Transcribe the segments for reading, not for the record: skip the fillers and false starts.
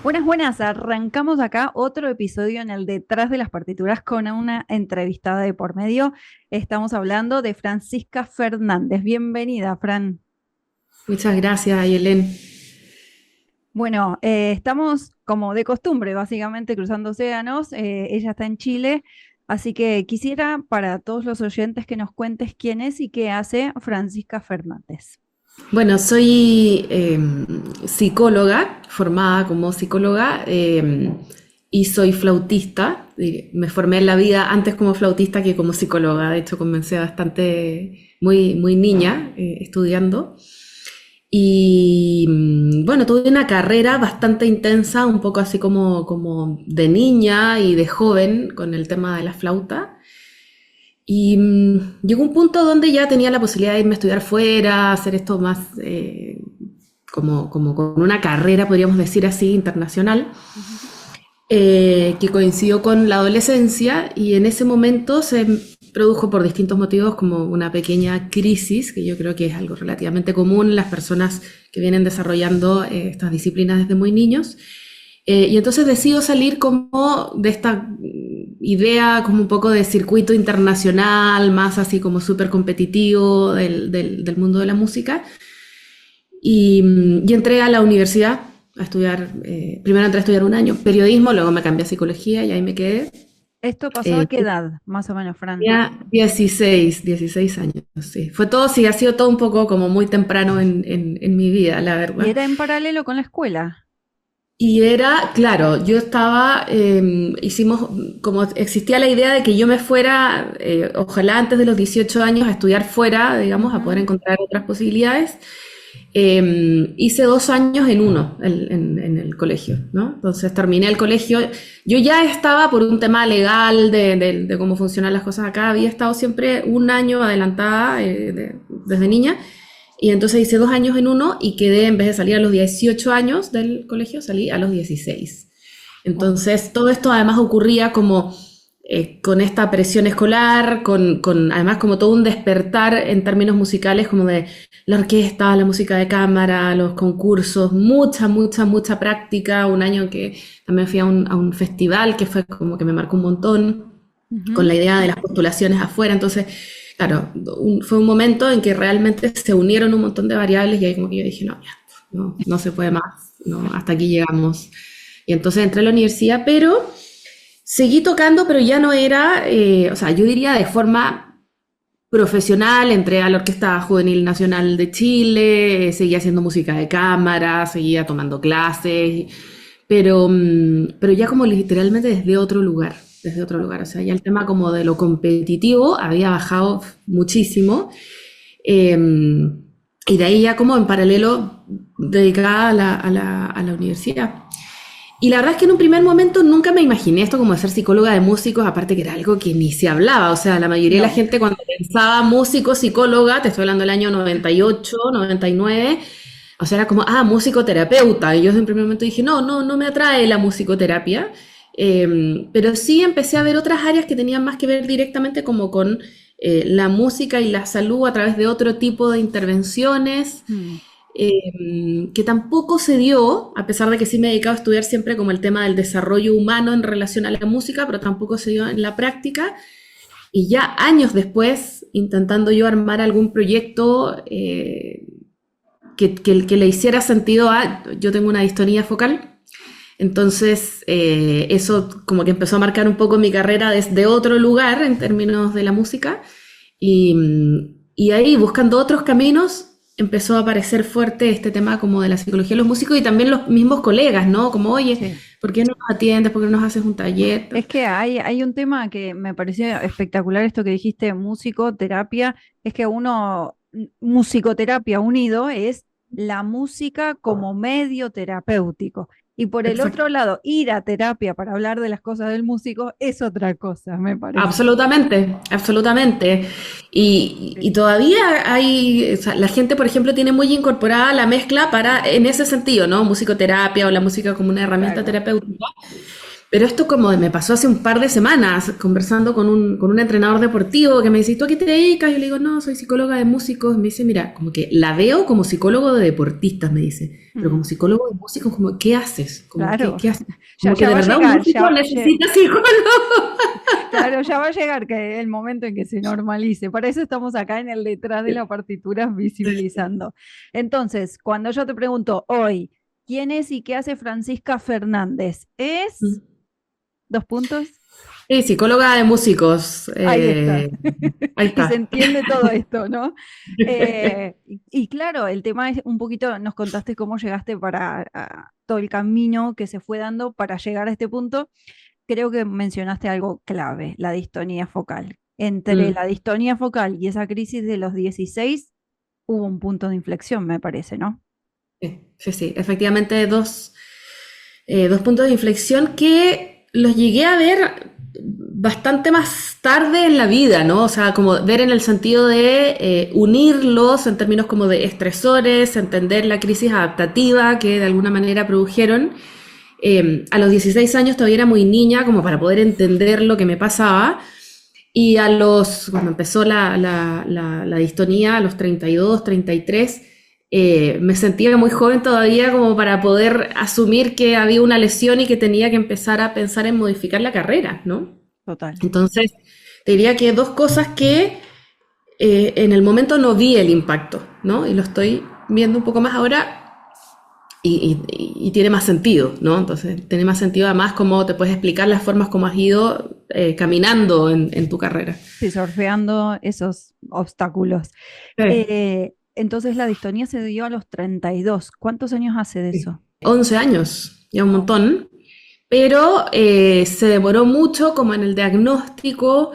Buenas, buenas. Arrancamos acá otro episodio en el Detrás de las Partituras con una entrevistada de por medio. Estamos hablando de Francisca Fernández. Bienvenida, Fran. Muchas gracias, Ayelen. Bueno, estamos como de costumbre, básicamente cruzando océanos. Ella está en Chile, así que quisiera para todos los oyentes que nos cuentes quién es y qué hace Francisca Fernández. Bueno, soy psicóloga, formada como psicóloga, y soy flautista. Me formé en la vida antes como flautista que como psicóloga. De hecho, comencé bastante, muy niña, estudiando. Y bueno, tuve una carrera bastante intensa, un poco así como de niña y de joven con el tema de la flauta. Y llegó un punto donde ya tenía la posibilidad de irme a estudiar fuera, hacer esto más como con una carrera, podríamos decir así, internacional, Ujú. que coincidió con la adolescencia y en ese momento se produjo por distintos motivos como una pequeña crisis, que yo creo que es algo relativamente común en las personas que vienen desarrollando estas disciplinas desde muy niños. Y entonces decido salir como de esta idea como un poco de circuito internacional, más así como súper competitivo del mundo de la música. Y entré a la universidad a estudiar, primero entré a estudiar un año periodismo, luego me cambié a psicología y ahí me quedé. ¿Esto pasó a Eh, qué edad, más o menos, Fran? Tenía 16 años, sí. Fue todo, sí, ha sido todo un poco como muy temprano en mi vida, la Y verdad. era en paralelo con la escuela. Y era, claro, yo estaba, hicimos, como existía la idea de que yo me fuera, ojalá antes de los 18 años, a estudiar fuera, digamos, a poder Ujú. encontrar otras posibilidades. Hice 2 años en uno en el colegio, ¿no? Entonces terminé el colegio. Yo ya estaba por un tema legal de cómo funcionan las cosas acá, había estado siempre un año adelantada desde niña. Y entonces hice 2 años en uno y quedé, en vez de salir a los 18 años del colegio, salí a los 16. Wow. Entonces todo esto además ocurría como con esta presión escolar, con además como todo un despertar en términos musicales, como de la orquesta, la música de cámara, los concursos, mucha práctica. Un año que también fui a un festival que fue como que me marcó un montón con Ujú. la idea de las postulaciones afuera. Entonces, claro, fue un momento en que realmente se unieron un montón de variables y ahí como que yo dije, no, ya, no se puede más, no, hasta aquí llegamos. Y entonces entré a la universidad, pero seguí tocando, pero ya no era, o sea, yo diría de forma profesional, entré a la Orquesta Juvenil Nacional de Chile, seguía haciendo música de cámara, seguía tomando clases, pero ya como literalmente desde otro lugar, o sea, ya el tema como de lo competitivo había bajado muchísimo, eh, y de ahí ya como en paralelo dedicada a la universidad. Y la verdad es que en un primer momento nunca me imaginé esto como de ser psicóloga de músicos, aparte que era algo que ni se hablaba. O sea, la mayoría de la No. gente cuando pensaba músico, psicóloga, te estoy hablando del año 98, 99, o sea, era como, musicoterapeuta. Y yo en un primer momento dije, no me atrae la musicoterapia. Pero sí empecé a ver otras áreas que tenían más que ver directamente como con la música y la salud a través de otro tipo de intervenciones, Mm. que tampoco se dio, a pesar de que sí me he dedicado a estudiar siempre como el tema del desarrollo humano en relación a la música, pero tampoco se dio en la práctica. Y ya años después, intentando yo armar algún proyecto que le hiciera sentido a, yo tengo una distonía focal, entonces eso como que empezó a marcar un poco mi carrera desde otro lugar en términos de la música y ahí buscando otros caminos empezó a aparecer fuerte este tema como de la psicología de los músicos y también los mismos colegas, ¿no? Como, oye, Sí. ¿por qué no nos atiendes? ¿Por qué no nos haces un taller? Es que hay un tema que me pareció espectacular, esto que dijiste, musicoterapia, es que musicoterapia unido es la música como medio terapéutico. Y por el Exacto. otro lado, ir a terapia para hablar de las cosas del músico es otra cosa, me parece. Absolutamente, absolutamente. Y Sí. todavía hay, o sea, la gente, por ejemplo, tiene muy incorporada la mezcla para, en ese sentido, ¿no? Musicoterapia o la música como una herramienta Claro. terapéutica. Pero esto como me pasó hace un par de semanas conversando con un entrenador deportivo que me dice, ¿tú a qué te dedicas? Yo le digo, no, soy psicóloga de músicos. Me dice, mira, como que la veo como psicólogo de deportistas, me dice, pero como Mm, psicólogo de músicos, como, ¿qué haces? Como, claro, ¿qué haces? ya, Como que ya de va a verdad un llegar, músico necesita psicólogo. claro, ya va a llegar que el momento en que se normalice. Para eso estamos acá en el detrás de la partitura visibilizando. Entonces, cuando yo te pregunto hoy, ¿quién es y qué hace Francisca Fernández? ¿Es dos puntos? Sí, psicóloga de músicos. Ahí está. Ahí Y se está. entiende todo esto, ¿no? Y claro, el tema es un poquito, nos contaste cómo llegaste para todo el camino que se fue dando para llegar a este punto. Creo que mencionaste algo clave, la distonía focal. Entre Mm, la distonía focal y esa crisis de los 16 hubo un punto de inflexión, me parece, ¿no? sí, sí, sí. Efectivamente, dos puntos de inflexión que los llegué a ver bastante más tarde en la vida, ¿no? O sea, como ver en el sentido de unirlos en términos como de estresores, entender la crisis adaptativa que de alguna manera produjeron. A los 16 años todavía era muy niña como para poder entender lo que me pasaba. Y cuando empezó la distonía, a los 32, 33, me sentía muy joven todavía como para poder asumir que había una lesión y que tenía que empezar a pensar en modificar la carrera, ¿no? Total. Entonces, te diría que dos cosas que en el momento no vi el impacto, ¿no? Y lo estoy viendo un poco más ahora y tiene más sentido, ¿no? Entonces, tiene más sentido además cómo te puedes explicar las formas como has ido caminando en tu carrera. Sí, sorfeando esos obstáculos. Entonces la distonía se dio a los 32. ¿Cuántos años hace de Sí. eso? 11 años, ya un Wow. montón, pero se demoró mucho como en el diagnóstico.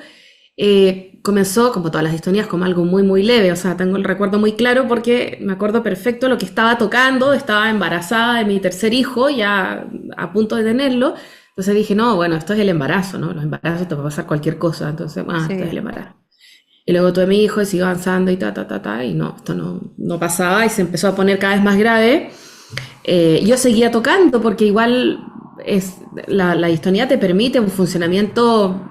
Comenzó, como todas las distonías, como algo muy, muy leve. O sea, tengo el recuerdo muy claro porque me acuerdo perfecto lo que estaba tocando. Estaba embarazada de mi tercer hijo, ya a punto de tenerlo. Entonces dije, no, bueno, esto es el embarazo, ¿no? Los embarazos te puede pasar cualquier cosa. Entonces, esto es el Sí. embarazo. Y luego tuve a mi hijo y siguió avanzando y y no, esto no pasaba y se empezó a poner cada vez más grave. Yo seguía tocando porque igual la distonía te permite un funcionamiento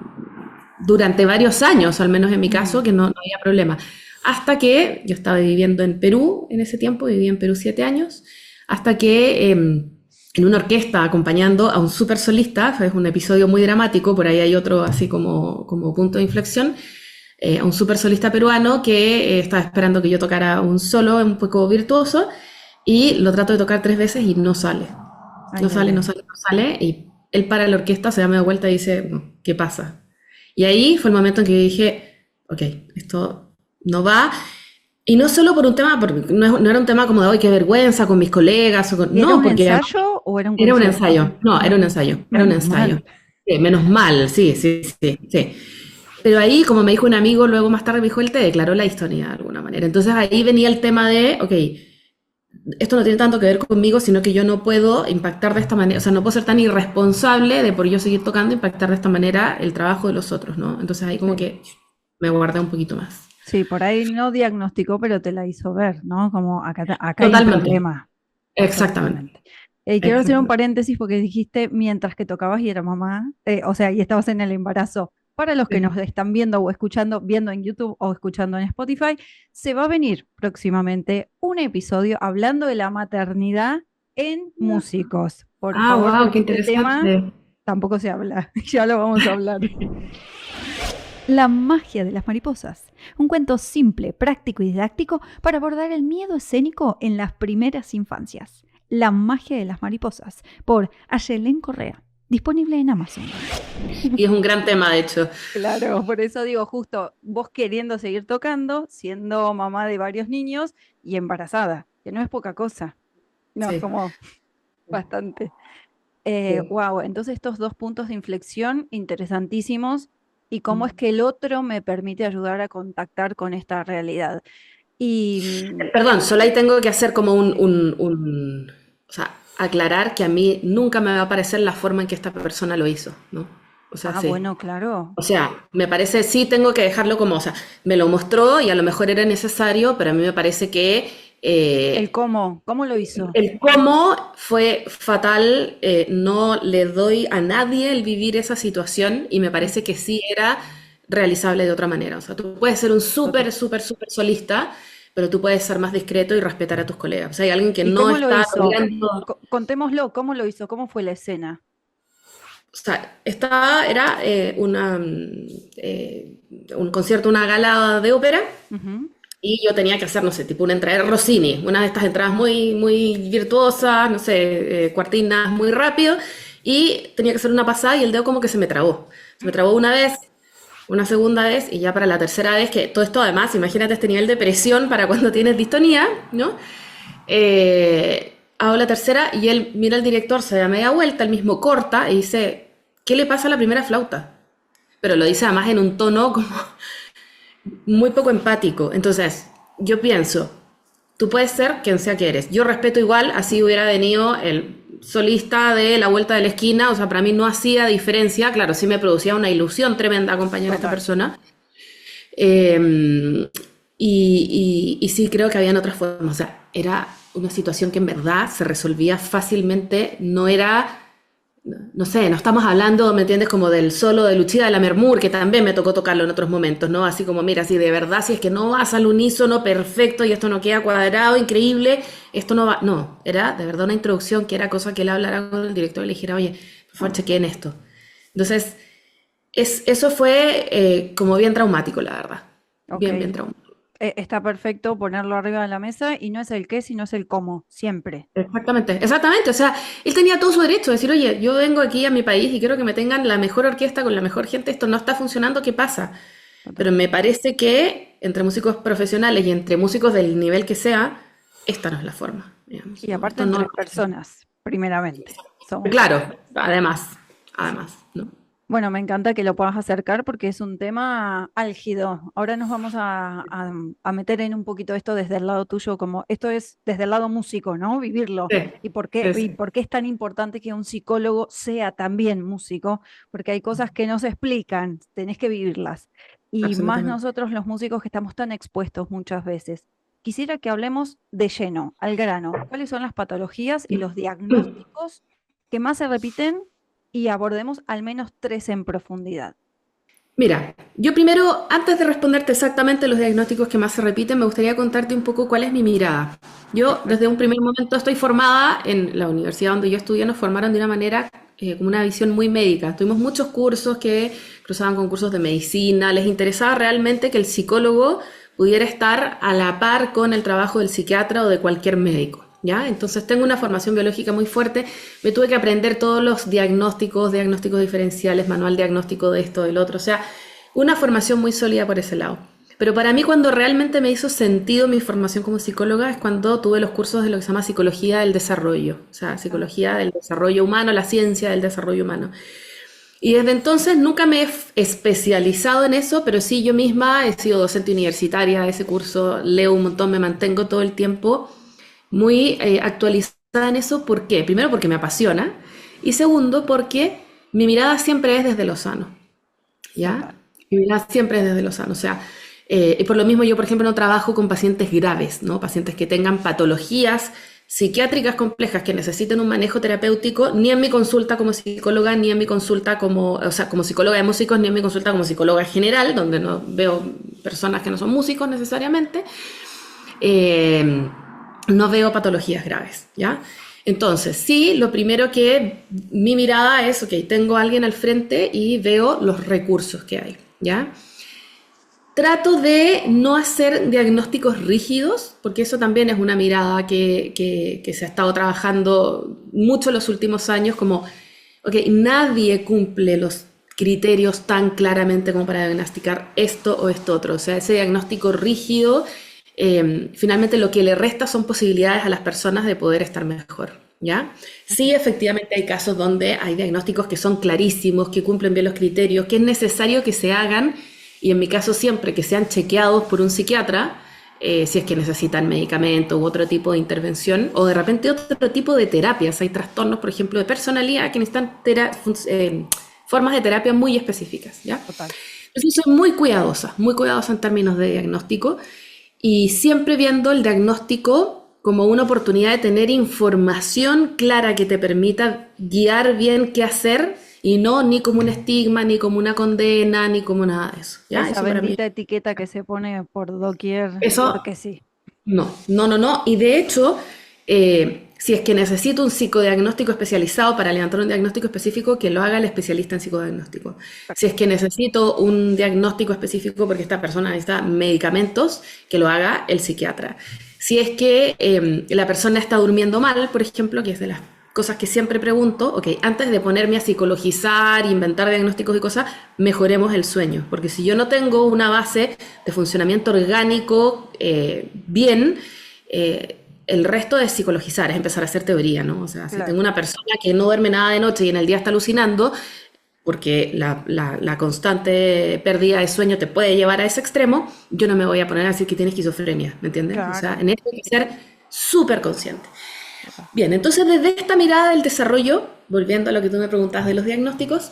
durante varios años, al menos en mi caso, Mm. que no había problema. Hasta que yo estaba viviendo en Perú en ese tiempo, viví en Perú 7 años, hasta que en una orquesta acompañando a un super solista, es un episodio muy dramático, por ahí hay otro así como punto de inflexión, a un super solista peruano que estaba esperando que yo tocara un solo un poco virtuoso y lo trato de tocar 3 veces y no sale. No Ay, ay, sale, no ay. sale, no sale. Y él para la orquesta, se da media vuelta y dice, "No, ¿qué pasa?". Y ahí fue el momento en que dije, ok, esto no va. Y no solo por un tema, porque no era un tema como de, hoy qué vergüenza con mis colegas, ¿Era no, un porque ensayo o era un era un concierto? ensayo. No, era un ensayo, era un Menos ensayo. mal. Sí, menos mal, sí, sí, sí, sí. Pero ahí, como me dijo un amigo, luego más tarde me dijo, él te declaró la historia de alguna manera. Entonces ahí venía el tema de, ok, esto no tiene tanto que ver conmigo, sino que yo no puedo impactar de esta manera, o sea, no puedo ser tan irresponsable de por yo seguir tocando, impactar de esta manera el trabajo de los otros, ¿no? Entonces ahí como Sí. que me guardé un poquito más. Sí, por ahí no diagnosticó, pero te la hizo ver, ¿no? Como acá hay un Totalmente, problema. exactamente, Exactamente. Quiero hacer un exactamente. paréntesis porque dijiste mientras que tocabas y era mamá, o sea, y estabas en el embarazo. Para los que nos Sí. están viendo o escuchando, viendo en YouTube o escuchando en Spotify, se va a venir próximamente un episodio hablando de la maternidad en músicos. Por Ah, favor, wow, qué porque este tema interesante. tampoco se habla, ya lo vamos a hablar. La magia de las mariposas. Un cuento simple, práctico y didáctico para abordar el miedo escénico en las primeras infancias. La magia de las mariposas, por Ayelen Correa. Disponible en Amazon. Y es un gran tema, de hecho. Claro, por eso digo, justo vos queriendo seguir tocando, siendo mamá de varios niños y embarazada, que no es poca cosa. No, es Sí, como bastante. sí. Wow, entonces estos dos puntos de inflexión interesantísimos y cómo es Mm. que el otro me permite ayudar a contactar con esta realidad. Y Perdón, solo ahí tengo que hacer como o sea, aclarar que a mí nunca me va a parecer la forma en que esta persona lo hizo, ¿no? O sea, sí. bueno, claro, O sea, me parece, sí tengo que dejarlo como, o sea, me lo mostró y a lo mejor era necesario, pero a mí me parece que El cómo lo hizo. El cómo fue fatal, no le doy a nadie el vivir esa situación y me Mm, parece que sí era realizable de otra manera. O sea, tú puedes ser un total. súper, súper, súper solista, pero tú puedes ser más discreto y respetar a tus colegas. O sea, hay alguien que ¿Y no cómo lo está hizo? rodeando. Contémoslo, ¿cómo lo hizo? ¿Cómo fue la escena? O sea, era un concierto, una gala de ópera. Ujú. Y yo tenía que hacer, no sé, tipo una entrada de Rossini, una de estas entradas muy, muy virtuosas, no sé, cuartinas muy rápido, y tenía que hacer una pasada y el dedo como que se me trabó. Se me trabó una vez, una segunda vez, y ya para la tercera vez, que todo esto además, imagínate este nivel de presión para cuando tienes distonía, ¿no? Hago la tercera y él mira al director, se da media vuelta, el mismo corta y dice, ¿qué le pasa a la primera flauta? Pero lo dice además en un tono como muy poco empático. Entonces, yo pienso, tú puedes ser quien sea que eres. Yo respeto igual, así hubiera venido el solista de la vuelta de la esquina, o sea, para mí no hacía diferencia, claro, sí me producía una ilusión tremenda acompañar a esta Total. persona. Eh, y sí creo que habían otras formas, o sea, era una situación que en verdad se resolvía fácilmente, no era no sé, no estamos hablando, ¿me entiendes? Como del solo de Luchida de la Mermur, que también me tocó tocarlo en otros momentos, ¿no? Así como, mira, si de verdad, si es que no vas al unísono perfecto y esto no queda cuadrado, increíble, esto no va. No, era de verdad una introducción que era cosa que él hablara con el director y le dijera, oye, por favor, chequeen esto. Entonces, eso fue como bien traumático, la verdad. Ok. Bien, bien traumático. Está perfecto ponerlo arriba de la mesa y no es el qué, sino es el cómo, siempre. Exactamente, exactamente. O sea, él tenía todo su derecho de decir, oye, yo vengo aquí a mi país y quiero que me tengan la mejor orquesta con la mejor gente, esto no está funcionando, ¿qué pasa? Total. Pero me parece que entre músicos profesionales y entre músicos del nivel que sea, esta no es la forma, digamos, Y ¿no? aparte Esto no. entre personas, primeramente. Somos Claro, personas. Sí. además, ¿no? Bueno, me encanta que lo puedas acercar porque es un tema álgido. Ahora nos vamos a meter en un poquito esto desde el lado tuyo, como esto es desde el lado músico, ¿no? Vivirlo. Sí, sí, Y sí, por qué es tan importante que un psicólogo sea también músico? Porque hay cosas que no se explican, tenés que vivirlas. Y más absolutamente. nosotros los músicos que estamos tan expuestos muchas veces. Quisiera que hablemos de lleno, al grano. ¿Cuáles son las patologías y los diagnósticos que más se repiten y abordemos al menos tres en profundidad? Mira, yo primero, antes de responderte exactamente los diagnósticos que más se repiten, me gustaría contarte un poco cuál es mi mirada. Yo desde un Perfecto. primer momento estoy formada en la universidad donde yo estudié, nos formaron de una manera como una visión muy médica. Tuvimos muchos cursos que cruzaban con cursos de medicina, les interesaba realmente que el psicólogo pudiera estar a la par con el trabajo del psiquiatra o de cualquier médico. ¿Ya? Entonces tengo una formación biológica muy fuerte, me tuve que aprender todos los diagnósticos, diagnósticos diferenciales, manual diagnóstico de esto, del otro, o sea, una formación muy sólida por ese lado. Pero para mí cuando realmente me hizo sentido mi formación como psicóloga es cuando tuve los cursos de lo que se llama psicología del desarrollo, o sea, Ah, psicología del desarrollo humano, la ciencia del desarrollo humano. Y desde entonces nunca me he especializado en eso, pero sí yo misma he sido docente universitaria de ese curso, leo un montón, me mantengo todo el tiempo muy actualizada en eso. ¿Por qué? Primero porque me apasiona y segundo porque mi mirada siempre es desde lo sano, ¿ya? total. Mi mirada siempre es desde lo sano, o sea, y por lo mismo yo, por ejemplo, no trabajo con pacientes graves, ¿no? Pacientes que tengan patologías psiquiátricas complejas que necesiten un manejo terapéutico, ni en mi consulta como psicóloga, ni en mi consulta como, o sea, como psicóloga de músicos, ni en mi consulta como psicóloga general, donde no veo personas que no son músicos necesariamente. Eh, no veo patologías graves, ¿ya? Entonces, sí, lo primero que mi mirada es, ok, tengo a alguien al frente y veo los recursos que hay, ¿ya? Trato de no hacer diagnósticos rígidos, porque eso también es una mirada que se ha estado trabajando mucho en los últimos años, como, ok, nadie cumple los criterios tan claramente como para diagnosticar esto o esto otro. O sea, ese diagnóstico rígido, finalmente lo que le resta son posibilidades a las personas de poder estar mejor, ¿ya? Sí, efectivamente hay casos donde hay diagnósticos que son clarísimos, que cumplen bien los criterios, que es necesario que se hagan y en mi caso siempre que sean chequeados por un psiquiatra, si es que necesitan medicamento u otro tipo de intervención, o de repente otro tipo de terapias. Hay trastornos, por ejemplo, de personalidad que necesitan formas de terapia muy específicas, ¿ya? Total. Entonces soy muy cuidadosa en términos de diagnóstico. y siempre viendo el diagnóstico como una oportunidad de tener información clara que te permita guiar bien qué hacer y no ni como un estigma, ni como una condena, ni como nada de eso. ¿Ya? Esa Eso para mí. bendita etiqueta que se pone por doquier, Eso porque sí. no, no, no, no. Y de hecho, si es que necesito un psicodiagnóstico especializado para levantar un diagnóstico específico, que lo haga el especialista en psicodiagnóstico. Si es que necesito un diagnóstico específico porque esta persona necesita medicamentos, que lo haga el psiquiatra. Si es que la persona está durmiendo mal, por ejemplo, que es de las cosas que siempre pregunto, ok, antes de ponerme a psicologizar, inventar diagnósticos y cosas, mejoremos el sueño. Porque si yo no tengo una base de funcionamiento orgánico bien, el resto es psicologizar, es empezar a hacer teoría, ¿no? O sea, si Claro. tengo una persona que no duerme nada de noche y en el día está alucinando, porque la constante pérdida de sueño te puede llevar a ese extremo, yo no me voy a poner a decir que tiene esquizofrenia, ¿me entiendes? O sea, Claro. en esto hay que ser súper consciente. Total. Bien, entonces desde esta mirada del desarrollo, volviendo a lo que tú me preguntabas de los diagnósticos,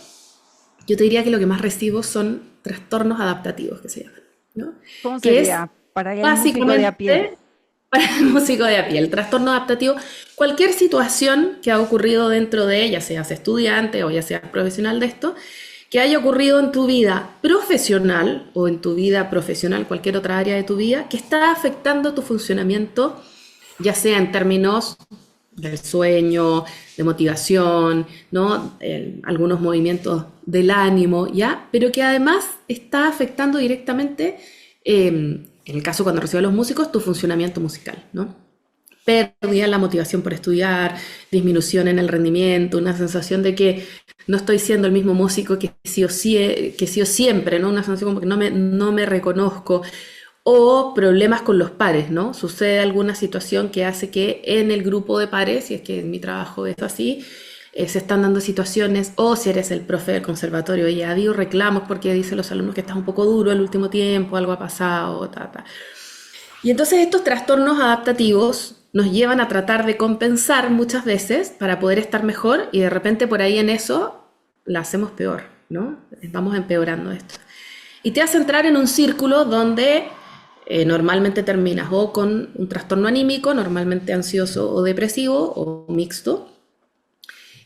yo te diría que lo que más recibo son trastornos adaptativos, que se llaman, ¿no? ¿Cómo Que es sería para el músico de a pie? básicamente para el músico de a pie, el trastorno adaptativo, cualquier situación que ha ocurrido dentro de ella, seas estudiante o ya seas profesional de esto, que haya ocurrido en tu vida profesional o en tu vida profesional, cualquier otra área de tu vida, que está afectando tu funcionamiento, ya sea en términos del sueño, de motivación, ¿no? Algunos movimientos del ánimo, ¿ya? Pero que además está afectando directamente, en el caso cuando recibo a los músicos, tu funcionamiento musical, ¿no? Pérdida en la motivación por estudiar, disminución en el rendimiento, una sensación de que no estoy siendo el mismo músico que sí o, sí, que sí o siempre, ¿no? Una sensación como que no me reconozco, o problemas con los pares, ¿no? Sucede alguna situación que hace que en el grupo de pares, si es que en mi trabajo es así, se están dando situaciones, o si eres el profe del conservatorio, y ha habido reclamos porque dicen los alumnos que estás un poco duro el último tiempo, algo ha pasado, ta, ta. Y entonces estos trastornos adaptativos nos llevan a tratar de compensar muchas veces para poder estar mejor y de repente por ahí en eso la hacemos peor, ¿no? Vamos empeorando esto. Y te hace entrar en un círculo donde normalmente terminas o con un trastorno anímico, normalmente ansioso o depresivo o mixto.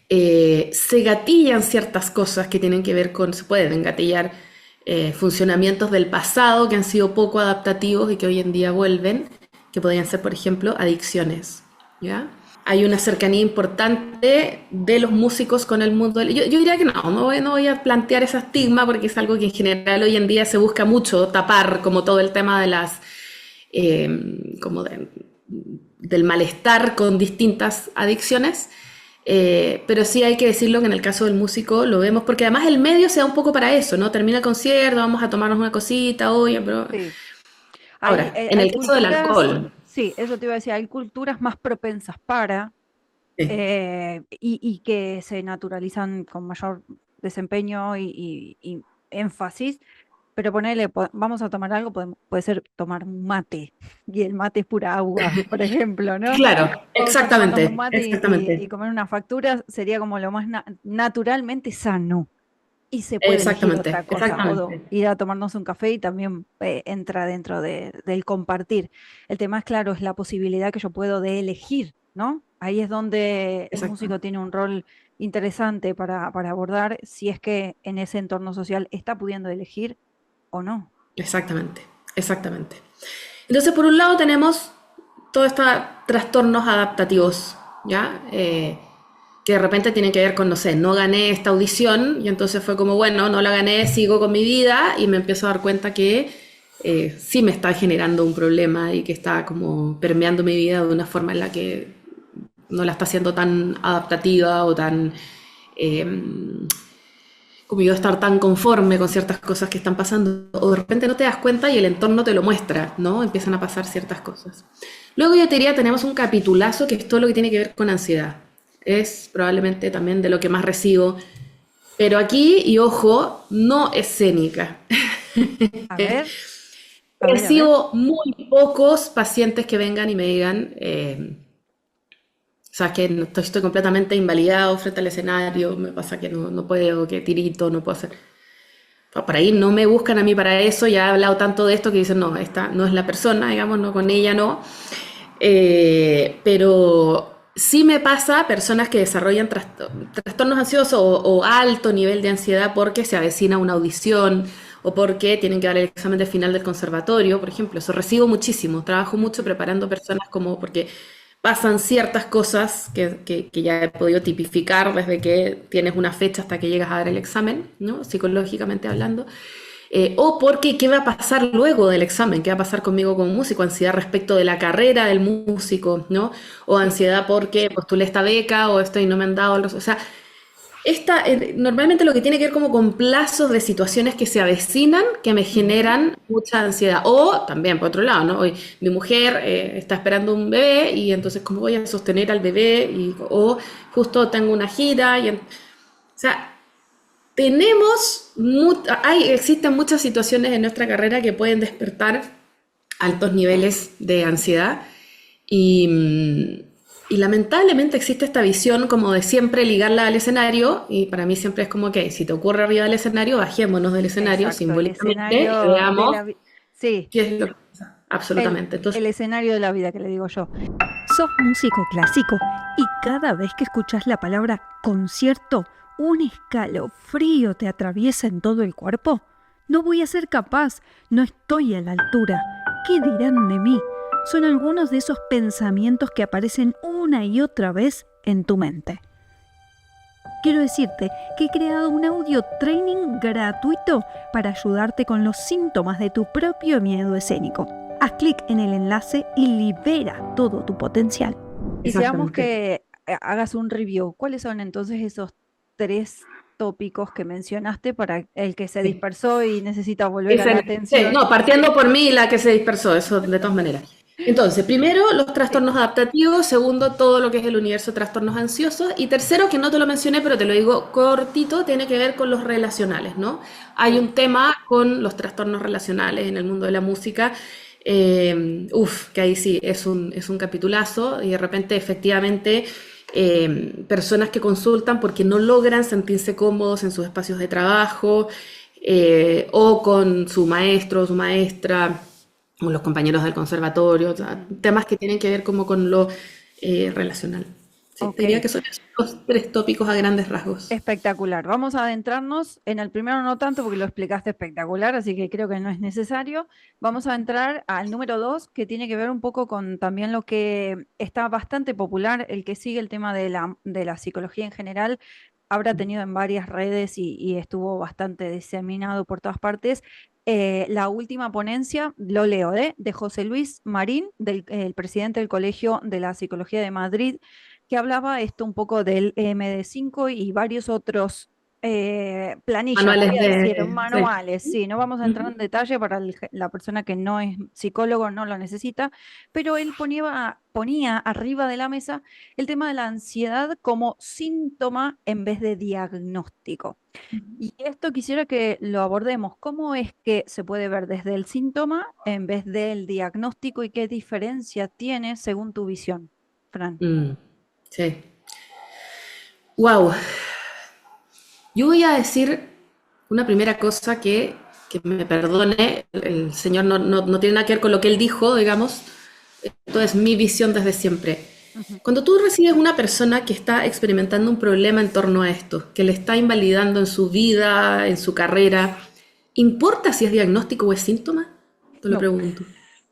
Se gatillan ciertas cosas que tienen que ver con, se pueden gatillar funcionamientos del pasado que han sido poco adaptativos y que hoy en día vuelven, que podrían ser, por ejemplo, adicciones, ¿ya? Hay una cercanía importante de los músicos con el mundo. Yo diría que no voy a plantear ese estigma porque es algo que en general hoy en día se busca mucho tapar, como todo el tema de las, como del malestar con distintas adicciones. Pero sí hay que decirlo que en el caso del músico lo vemos, porque además el medio se da un poco para eso, ¿no? Termina el concierto, vamos a tomarnos una cosita, oye, pero... Sí. Ahora, en Hay el caso del culturas, alcohol, sí, eso te iba a decir, hay culturas más propensas para sí, y que se naturalizan con mayor desempeño y énfasis, pero ponele, vamos a tomar algo, puede ser tomar un mate, y el mate es pura agua, por ejemplo, ¿no? claro, Vamos a tomarnos un exactamente, mate y exactamente, comer una factura sería como lo más naturalmente sano. Y se puede elegir exactamente, otra cosa, o exactamente, ir a tomarnos un café y también entra dentro del compartir. El tema es, claro, es la posibilidad que yo puedo de elegir, ¿no? Ahí es donde el músico exactamente, tiene un rol interesante para abordar si es que en ese entorno social está pudiendo elegir o no. exactamente, exactamente. Entonces, por un lado tenemos todos estos trastornos adaptativos, ¿ya? Que de repente tienen que ver con, no sé, no gané esta audición y entonces fue como, bueno, no la gané, sigo con mi vida y me empiezo a dar cuenta que sí me está generando un problema y que está como permeando mi vida de una forma en la que no la está haciendo tan adaptativa o tan... Eh, como yo estar tan conforme con ciertas cosas que están pasando, o de repente no te das cuenta y el entorno te lo muestra, ¿no? Empiezan a pasar ciertas cosas. Luego yo te diría, tenemos un capitulazo que es todo lo que tiene que ver con ansiedad. Es probablemente también de lo que más recibo, pero aquí, y ojo, no escénica. A ver, a ver, a ver. Recibo muy pocos pacientes que vengan y me digan, o sea, que estoy completamente invalidado frente al escenario, me pasa que no puedo, que tirito, no puedo hacer. por ahí no me buscan a mí para eso, ya he hablado tanto de esto que dicen, no, esta no es la persona, digamos, no, con ella no. Pero sí me pasa personas que desarrollan trastornos ansiosos o alto nivel de ansiedad porque se avecina una audición o porque tienen que dar el examen de final del conservatorio, por ejemplo. Eso recibo muchísimo, trabajo mucho preparando personas como porque pasan ciertas cosas que ya he podido tipificar desde que tienes una fecha hasta que llegas a dar el examen, ¿no? Psicológicamente hablando. O porque qué va a pasar luego del examen, qué va a pasar conmigo como músico, ansiedad respecto de la carrera del músico, ¿no? O Sí. ansiedad porque postulé esta beca o esto y no me han dado los... O sea, normalmente lo que tiene que ver como con plazos de situaciones que se avecinan que me Ujú. generan mucha ansiedad. O también, por otro lado, ¿no? Hoy mi mujer está esperando un bebé y entonces cómo voy a sostener al bebé o justo tengo una gira o sea, existen muchas situaciones en nuestra carrera que pueden despertar altos niveles de ansiedad y, y lamentablemente existe esta visión como de siempre ligarla al escenario y para mí siempre es como que si te ocurre arriba del escenario, bajémonos del escenario Exacto, el simbólicamente y escenario de veamos la vida. Sí, qué es lo que pasa. Absolutamente. Entonces, el escenario de la vida que le digo yo. Sos músico clásico y cada vez que escuchás la palabra concierto, un escalofrío te atraviesa en todo el cuerpo. No voy a ser capaz, no estoy a la altura. ¿Qué dirán de mí? Son algunos de esos pensamientos que aparecen una y otra vez en tu mente. Quiero decirte que he creado un audio training gratuito para ayudarte con los síntomas de tu propio miedo escénico. Haz clic en el enlace y libera todo tu potencial. Quisiéramos exactamente. que hagas un review. ¿Cuáles son entonces esos tres tópicos que mencionaste para el que se Sí. dispersó y necesita volver a la Sí, atención? no, partiendo por mí, la que se dispersó, eso de todas maneras. Entonces, primero, los Sí. trastornos adaptativos, segundo, todo lo que es el universo de trastornos ansiosos, y tercero, que no te lo mencioné, pero te lo digo cortito, tiene que ver con los relacionales, ¿no? Hay Sí. un tema con los trastornos relacionales en el mundo de la música, que ahí sí, es un capitulazo, y de repente, efectivamente, personas que consultan porque no logran sentirse cómodos en sus espacios de trabajo, o con su maestro, su maestra, o los compañeros del conservatorio, o sea, Mm. temas que tienen que ver como con lo relacional. Sí, te Ok. diría que son esos los tres tópicos a grandes rasgos. Espectacular. Vamos a adentrarnos en el primero, no tanto porque lo explicaste espectacular, así que creo que no es necesario. Vamos a entrar al número dos, que tiene que ver un poco con también lo que está bastante popular, el que sigue el tema de la psicología en general. Habrá tenido en varias redes y estuvo bastante diseminado por todas partes. La última ponencia, lo leo, de José Luis Marín, el presidente del Colegio de la Psicología de Madrid, que hablaba esto un poco del EMD5 y varios otros planillas, Manuales voy a decir, de... Sí. manuales, sí, no vamos a entrar en detalle para la persona que no es psicólogo, no lo necesita, pero él ponía arriba de la mesa el tema de la ansiedad como síntoma en vez de diagnóstico. Y esto quisiera que lo abordemos. ¿Cómo es que se puede ver desde el síntoma en vez del diagnóstico y qué diferencia tiene según tu visión, Fran? Mm, sí. Wow. Yo voy a decir una primera cosa que me perdone, el señor no tiene nada que ver con lo que él dijo, digamos, esto es mi visión desde siempre. Ujú. Cuando tú recibes una persona que está experimentando un problema en torno a esto, que le está invalidando en su vida, en su carrera, ¿importa si es diagnóstico o es síntoma? Te lo No, pregunto.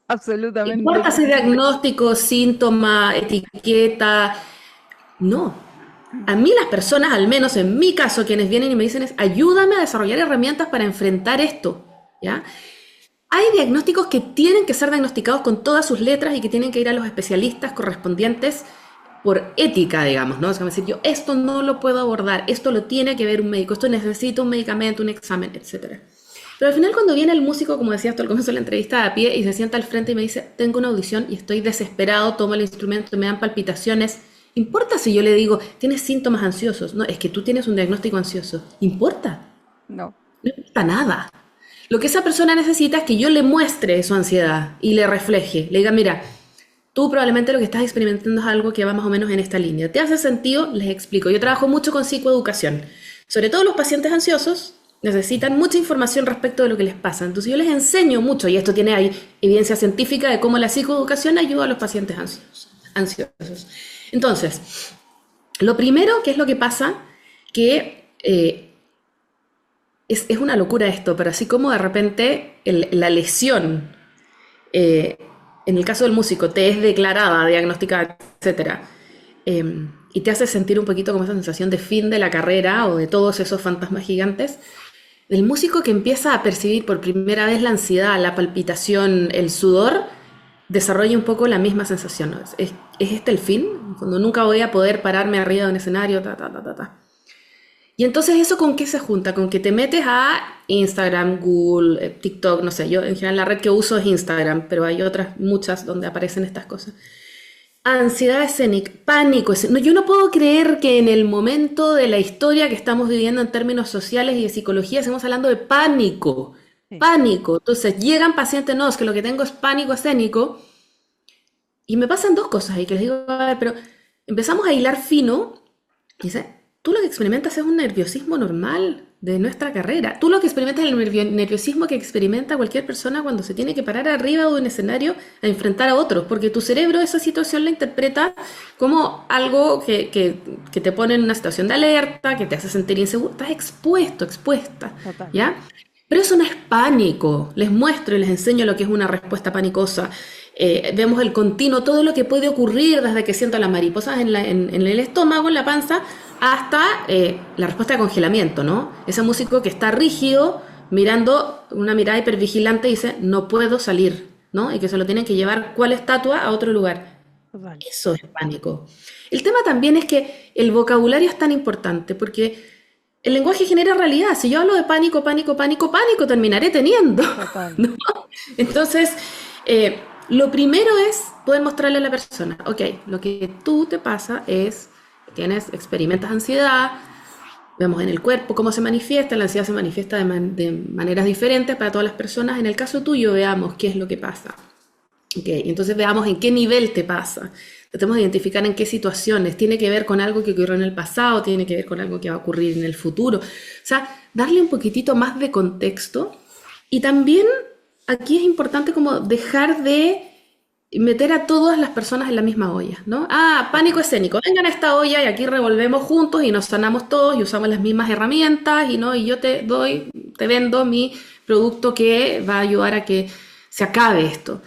absolutamente ¿Importa si es no. diagnóstico, síntoma, etiqueta? No. A mí las personas, al menos en mi caso, quienes vienen y me dicen es, ayúdame a desarrollar herramientas para enfrentar esto, ¿ya? Hay diagnósticos que tienen que ser diagnosticados con todas sus letras y que tienen que ir a los especialistas correspondientes por ética, digamos, ¿no? O sea, decir, yo esto no lo puedo abordar, esto lo tiene que ver un médico, esto necesita un medicamento, un examen, etcétera. Pero al final cuando viene el músico, como decías tú al comienzo de la entrevista, a pie y se sienta al frente y me dice, tengo una audición y estoy desesperado, tomo el instrumento, me dan palpitaciones, ¿importa si yo le digo, tienes síntomas ansiosos? No, es que tú tienes un diagnóstico ansioso. ¿Importa? No. No importa nada. Lo que esa persona necesita es que yo le muestre su ansiedad y le refleje. Le diga, mira, tú probablemente lo que estás experimentando es algo que va más o menos en esta línea. ¿Te hace sentido? Les explico. Yo trabajo mucho con psicoeducación. Sobre todo los pacientes ansiosos, necesitan mucha información respecto de lo que les pasa. Entonces yo les enseño mucho, y esto tiene ahí evidencia científica de cómo la psicoeducación ayuda a los pacientes ansiosos. Entonces, lo primero, ¿qué es lo que pasa? Que es una locura esto, pero así como de repente la lesión, en el caso del músico, te es declarada, diagnosticada, etcétera, y te hace sentir un poquito como esa sensación de fin de la carrera o de todos esos fantasmas gigantes, el músico que empieza a percibir por primera vez la ansiedad, la palpitación, el sudor, desarrolla un poco la misma sensación, ¿no? ¿Es este el fin? Cuando nunca voy a poder pararme arriba de un escenario, ta, ta, ta, ta, ta. Y entonces eso ¿con qué se junta? Con que te metes a Instagram, Google, TikTok, no sé, yo en general la red que uso es Instagram, pero hay otras muchas donde aparecen estas cosas. Ansiedad escénica, pánico escénico. No, yo no puedo creer que en el momento de la historia que estamos viviendo en términos sociales y de psicología estamos hablando de pánico. Sí. Pánico. Entonces llegan pacientes, no, es que lo que tengo es pánico escénico. Y me pasan dos cosas ahí que les digo, a ver, pero empezamos a hilar fino. Y dice, tú lo que experimentas es un nerviosismo normal de nuestra carrera. Tú lo que experimentas es el nerviosismo que experimenta cualquier persona cuando se tiene que parar arriba de un escenario a enfrentar a otros, porque tu cerebro esa situación la interpreta como algo que te pone en una situación de alerta, que te hace sentir inseguro. Estás expuesto, expuesta, Total. ¿ya? Pero eso no es pánico. Les muestro y les enseño lo que es una respuesta panicosa. Vemos el continuo, todo lo que puede ocurrir desde que siento las mariposas en el estómago, en la panza, hasta la respuesta de congelamiento, ¿no? Ese músico que está rígido, mirando una mirada hipervigilante y dice, no puedo salir, ¿no? Y que se lo tienen que llevar cual estatua a otro lugar. Total. Eso es pánico. El tema también es que el vocabulario es tan importante porque el lenguaje genera realidad. Si yo hablo de pánico, pánico, pánico, pánico, terminaré teniendo, Total. ¿no? Entonces, lo primero es poder mostrarle a la persona, ok, lo que tú te pasa es, experimentas ansiedad, vemos en el cuerpo cómo se manifiesta, la ansiedad se manifiesta de maneras diferentes para todas las personas. En el caso tuyo, veamos qué es lo que pasa. Ok, entonces veamos en qué nivel te pasa. Tratemos de identificar en qué situaciones. ¿Tiene que ver con algo que ocurrió en el pasado? ¿Tiene que ver con algo que va a ocurrir en el futuro? O sea, darle un poquitito más de contexto. Y también aquí es importante como dejar de meter a todas las personas en la misma olla, ¿no? Ah, pánico escénico. Vengan a esta olla y aquí revolvemos juntos y nos sanamos todos y usamos las mismas herramientas y yo te vendo mi producto que va a ayudar a que se acabe esto.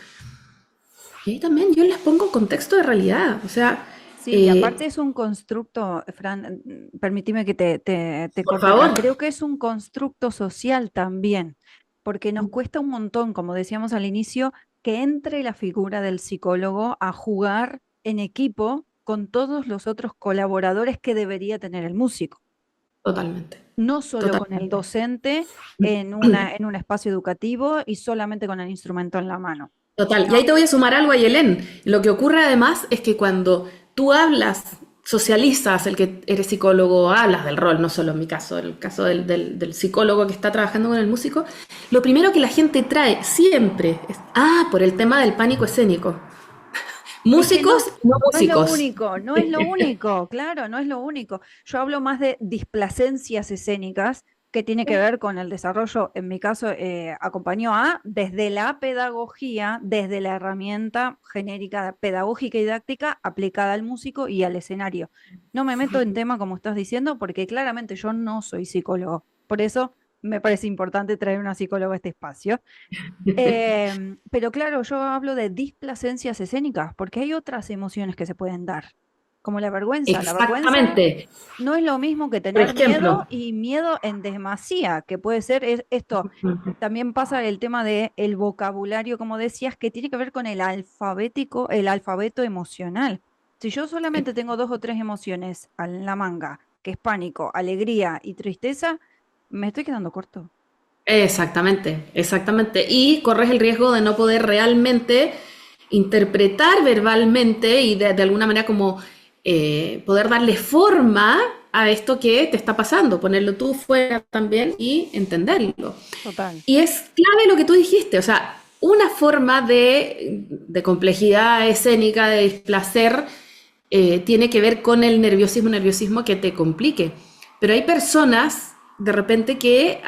Y ahí también yo les pongo contexto de realidad, o sea, Sí, y aparte es un constructo, Fran, permíteme que te por corte acá. favor. Creo que es un constructo social también, porque nos cuesta un montón, como decíamos al inicio, que entre la figura del psicólogo a jugar en equipo con todos los otros colaboradores que debería tener el músico. Totalmente, No solo con el totalmente. docente en un espacio educativo y solamente con el instrumento en la mano. Total, y ahí ¿No? te voy a sumar algo, Ayelén. Lo que ocurre además es que cuando tú hablas, socializas, el que eres psicólogo, hablas del rol, no solo en mi caso, el caso del psicólogo que está trabajando con el músico, lo primero que la gente trae siempre es, por el tema del pánico escénico. Es que Músicos, no no es lo músicos. único, no es lo único, claro, no es lo único. Yo hablo más de displacencias escénicas que tiene que ver con el desarrollo, en mi caso, acompañó desde la pedagogía, desde la herramienta genérica pedagógica y didáctica aplicada al músico y al escenario. No me meto en tema como estás diciendo porque claramente yo no soy psicólogo. Por eso me parece importante traer una psicóloga a este espacio. Pero claro, yo hablo de displacencias escénicas porque hay otras emociones que se pueden dar, como la vergüenza. La vergüenza Exactamente. no es lo mismo que Por tener miedo ejemplo, y miedo en demasía, que puede ser esto. También pasa el tema del vocabulario, como decías, que tiene que ver con el alfabeto emocional. Si yo solamente tengo 2 o 3 emociones en la manga, que es pánico, alegría y tristeza, me estoy quedando corto. exactamente, exactamente. Y corres el riesgo de no poder realmente interpretar verbalmente y de alguna manera como poder darle forma a esto que te está pasando, ponerlo tú fuera también y entenderlo. Total. Y es clave lo que tú dijiste, o sea, una forma de complejidad escénica, de displacer, tiene que ver con el nerviosismo que te complique. Pero hay personas de repente que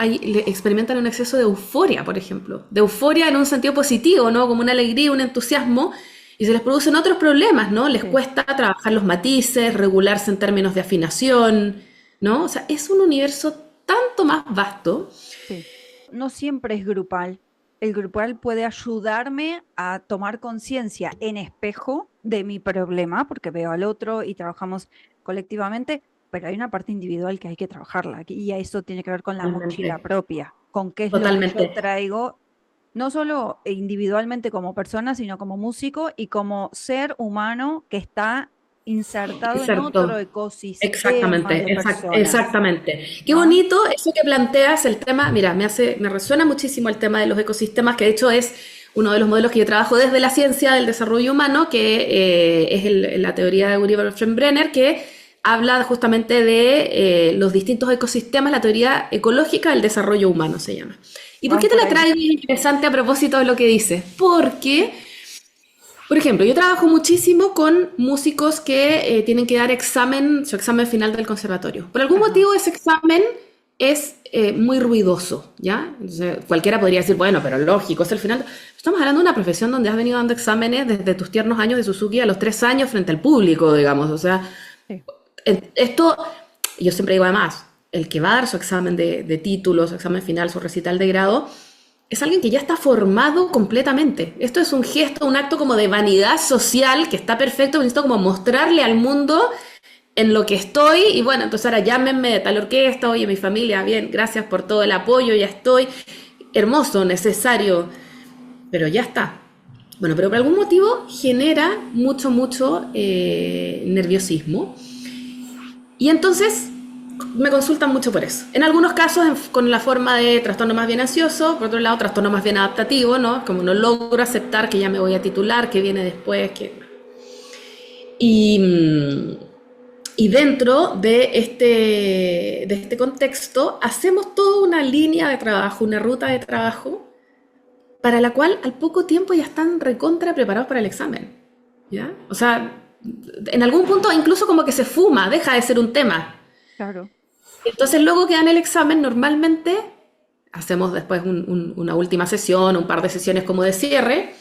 experimentan un exceso de euforia, por ejemplo. De euforia en un sentido positivo, ¿no? Como una alegría, un entusiasmo, y se les producen otros problemas, ¿no? Les Sí, cuesta trabajar los matices, regularse en términos de afinación, ¿no? O sea, es un universo tanto más vasto. sí. No siempre es grupal. El grupal puede ayudarme a tomar conciencia en espejo de mi problema, porque veo al otro y trabajamos colectivamente, pero hay una parte individual que hay que trabajarla. Y eso tiene que ver con la Totalmente, mochila propia, con qué es lo que yo totalmente. traigo, no solo individualmente como persona, sino como músico y como ser humano que está insertado en otro Exacto. ecosistema Exactamente, de personas, exactamente. Qué ¿no? bonito eso que planteas, el tema, mira, me resuena muchísimo el tema de los ecosistemas, que de hecho es uno de los modelos que yo trabajo desde la ciencia del desarrollo humano, que es la teoría de Uri Brenner, que habla justamente de los distintos ecosistemas, la teoría ecológica del desarrollo humano se llama. ¿Y por Van qué te por la ahí. traigo interesante a propósito de lo que dices? Porque por ejemplo, yo trabajo muchísimo con músicos que tienen que dar su examen final del conservatorio. Por algún Ajá. motivo ese examen es muy ruidoso, ¿ya? Entonces, cualquiera podría decir, bueno, pero lógico, es el final. Estamos hablando de una profesión donde has venido dando exámenes desde tus tiernos años de Suzuki a los 3 años frente al público, digamos. O sea, Sí. esto, yo siempre digo además, el que va a dar su examen de título, su examen final, su recital de grado, es alguien que ya está formado completamente. Esto es un gesto, un acto como de vanidad social que está perfecto, necesito como mostrarle al mundo en lo que estoy y bueno, entonces ahora llámenme de tal orquesta, oye, mi familia, bien, gracias por todo el apoyo, ya estoy. Hermoso, necesario, pero ya está. Bueno, pero por algún motivo genera mucho nerviosismo y entonces me consultan mucho por eso. En algunos casos con la forma de trastorno más bien ansioso, por otro lado trastorno más bien adaptativo, ¿no? Como no logro aceptar que ya me voy a titular, que viene después, que... Y, y dentro de este contexto hacemos toda una línea de trabajo, una ruta de trabajo, para la cual al poco tiempo ya están recontra preparados para el examen. ¿Ya? O sea, en algún punto incluso como que se fuma, deja de ser un tema. Claro. Entonces, luego que dan el examen, normalmente hacemos después una última sesión, un par de sesiones como de cierre,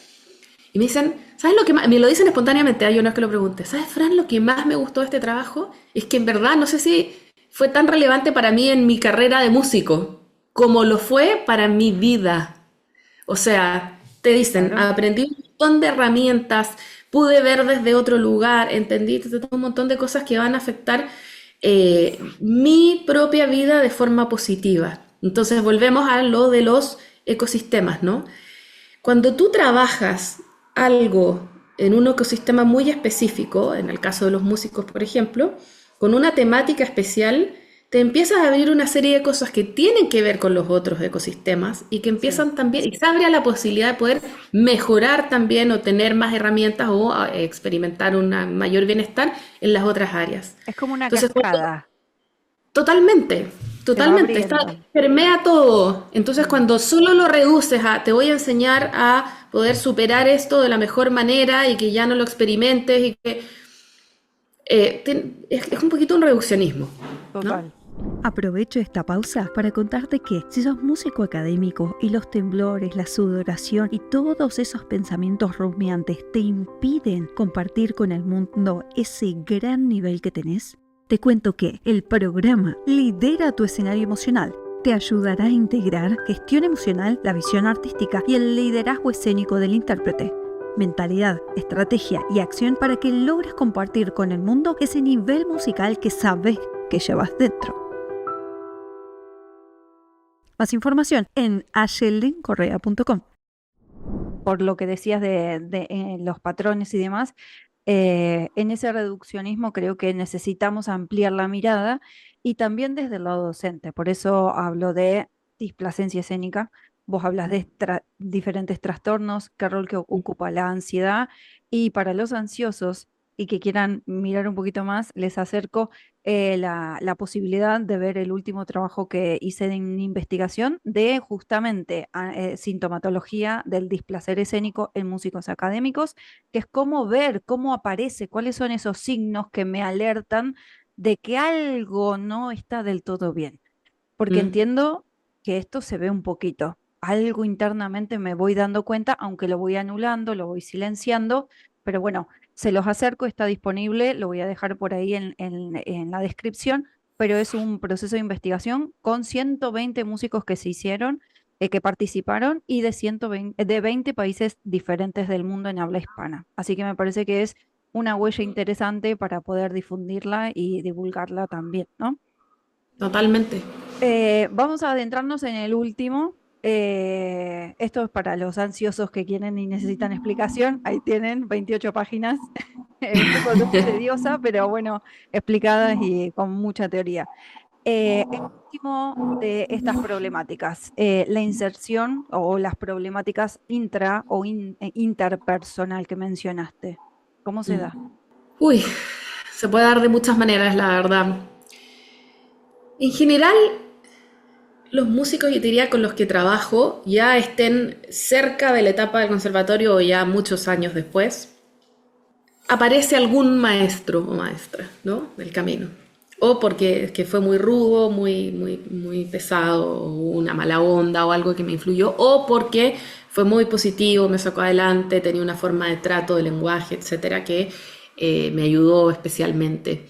y me dicen, ¿sabes lo que más? Me lo dicen espontáneamente, yo no es que lo pregunte, ¿sabes, Fran, lo que más me gustó de este trabajo? Es que en verdad, no sé si fue tan relevante para mí en mi carrera de músico, como lo fue para mi vida. O sea, te dicen, Claro. aprendí un montón de herramientas, pude ver desde otro lugar, entendí un montón de cosas que van a afectar mi propia vida de forma positiva. Entonces volvemos a lo de los ecosistemas, ¿no? Cuando tú trabajas algo en un ecosistema muy específico, en el caso de los músicos, por ejemplo, con una temática especial, te empiezas a abrir una serie de cosas que tienen que ver con los otros ecosistemas y que Sí. empiezan también, y se abre la posibilidad de poder mejorar también o tener más herramientas o experimentar un mayor bienestar en las otras áreas. Es como una Entonces, cascada, totalmente, se va totalmente, abriendo. permea todo. Entonces, Mm. cuando solo lo reduces a te voy a enseñar a poder superar esto de la mejor manera y que ya no lo experimentes y que es un poquito un reduccionismo, ¿no? Total. Aprovecho esta pausa para contarte que si sos músico académico y los temblores, la sudoración y todos esos pensamientos rumiantes te impiden compartir con el mundo ese gran nivel que tenés, te cuento que el programa Lidera tu escenario emocional te ayudará a integrar gestión emocional, la visión artística y el liderazgo escénico del intérprete. Mentalidad, estrategia y acción para que logres compartir con el mundo ese nivel musical que sabes que llevas dentro. Más información en ayeldencorrea.com. Por lo que decías de los patrones y demás, en ese reduccionismo creo que necesitamos ampliar la mirada y también desde el lado docente. Por eso hablo de displacencia escénica. Vos hablas de diferentes trastornos, qué rol que ocupa la ansiedad y para los ansiosos y que quieran mirar un poquito más, les acerco la posibilidad de ver el último trabajo que hice en investigación de justamente sintomatología del displacer escénico en músicos académicos, que es cómo ver, cómo aparece, cuáles son esos signos que me alertan de que algo no está del todo bien. porque Mm, entiendo que esto se ve un poquito. Algo internamente me voy dando cuenta, aunque lo voy anulando, lo voy silenciando, pero bueno, se los acerco, está disponible, lo voy a dejar por ahí en la descripción, pero es un proceso de investigación con 120 músicos que se hicieron, que participaron y de 120, de 20 países diferentes del mundo en habla hispana. Así que me parece que es una huella interesante para poder difundirla y divulgarla también, ¿no? totalmente. Vamos a adentrarnos en el último. Esto es para los ansiosos que quieren y necesitan explicación. Ahí tienen 28 páginas, un poco tediosa, pero bueno, explicadas y con mucha teoría. El último de estas problemáticas, la inserción o las problemáticas intra o interpersonal que mencionaste. ¿Cómo se da? Uy, se puede dar de muchas maneras, la verdad. En general, los músicos, yo diría, con los que trabajo, ya estén cerca de la etapa del conservatorio o ya muchos años después, aparece algún maestro o maestra, ¿no? Del camino. O porque es que fue muy rudo, muy pesado, o una mala onda o algo que me influyó, o porque fue muy positivo, me sacó adelante, tenía una forma de trato, de lenguaje, etcétera, que me ayudó especialmente.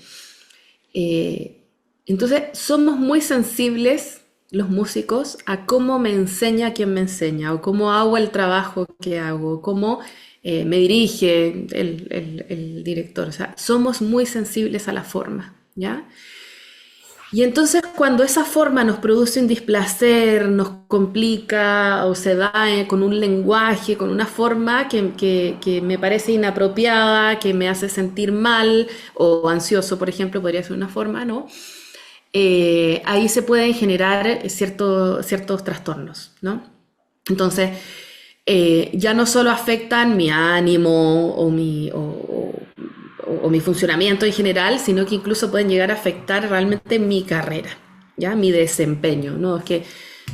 Eh, entonces, somos muy sensibles los músicos a cómo me enseña quien me enseña, o cómo hago el trabajo que hago, cómo me dirige el director. O sea, somos muy sensibles a la forma, ¿ya? Y entonces cuando esa forma nos produce un displacer, nos complica o se da con un lenguaje, con una forma que me parece inapropiada, que me hace sentir mal o ansioso, por ejemplo, podría ser una forma, ¿no? Ahí se pueden generar ciertos trastornos, ¿no? Entonces, ya no solo afectan mi ánimo o mi funcionamiento en general, sino que incluso pueden llegar a afectar realmente mi carrera, ¿ya? Mi desempeño, ¿no? Es que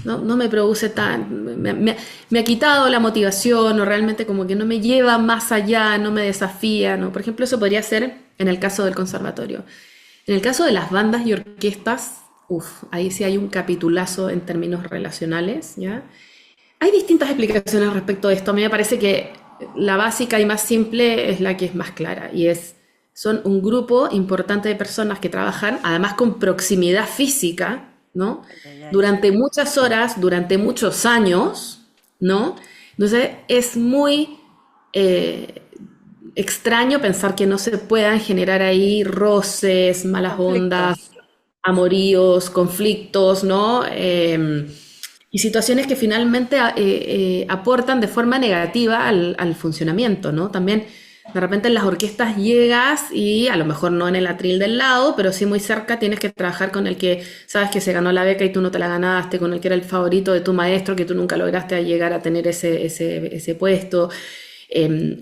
no me produce me ha quitado la motivación o realmente como que no me lleva más allá, no me desafía, ¿no? Por ejemplo, eso podría ser en el caso del conservatorio. En el caso de las bandas y orquestas, ahí sí hay un capitulazo en términos relacionales, ¿ya? Hay distintas explicaciones respecto a esto. A mí me parece que la básica y más simple es la que es más clara y son un grupo importante de personas que trabajan, además con proximidad física, ¿no? Ay, ay, ay. Durante muchas horas, durante muchos años, ¿no? Entonces es muy eh, extraño pensar que no se puedan generar ahí roces, malas ondas, Conflictos. amoríos, conflictos, ¿no? Y situaciones que finalmente aportan de forma negativa al funcionamiento, ¿no? También de repente en las orquestas llegas y a lo mejor no en el atril del lado, pero sí muy cerca tienes que trabajar con el que sabes que se ganó la beca y tú no te la ganaste, con el que era el favorito de tu maestro, que tú nunca lograste llegar a tener ese puesto,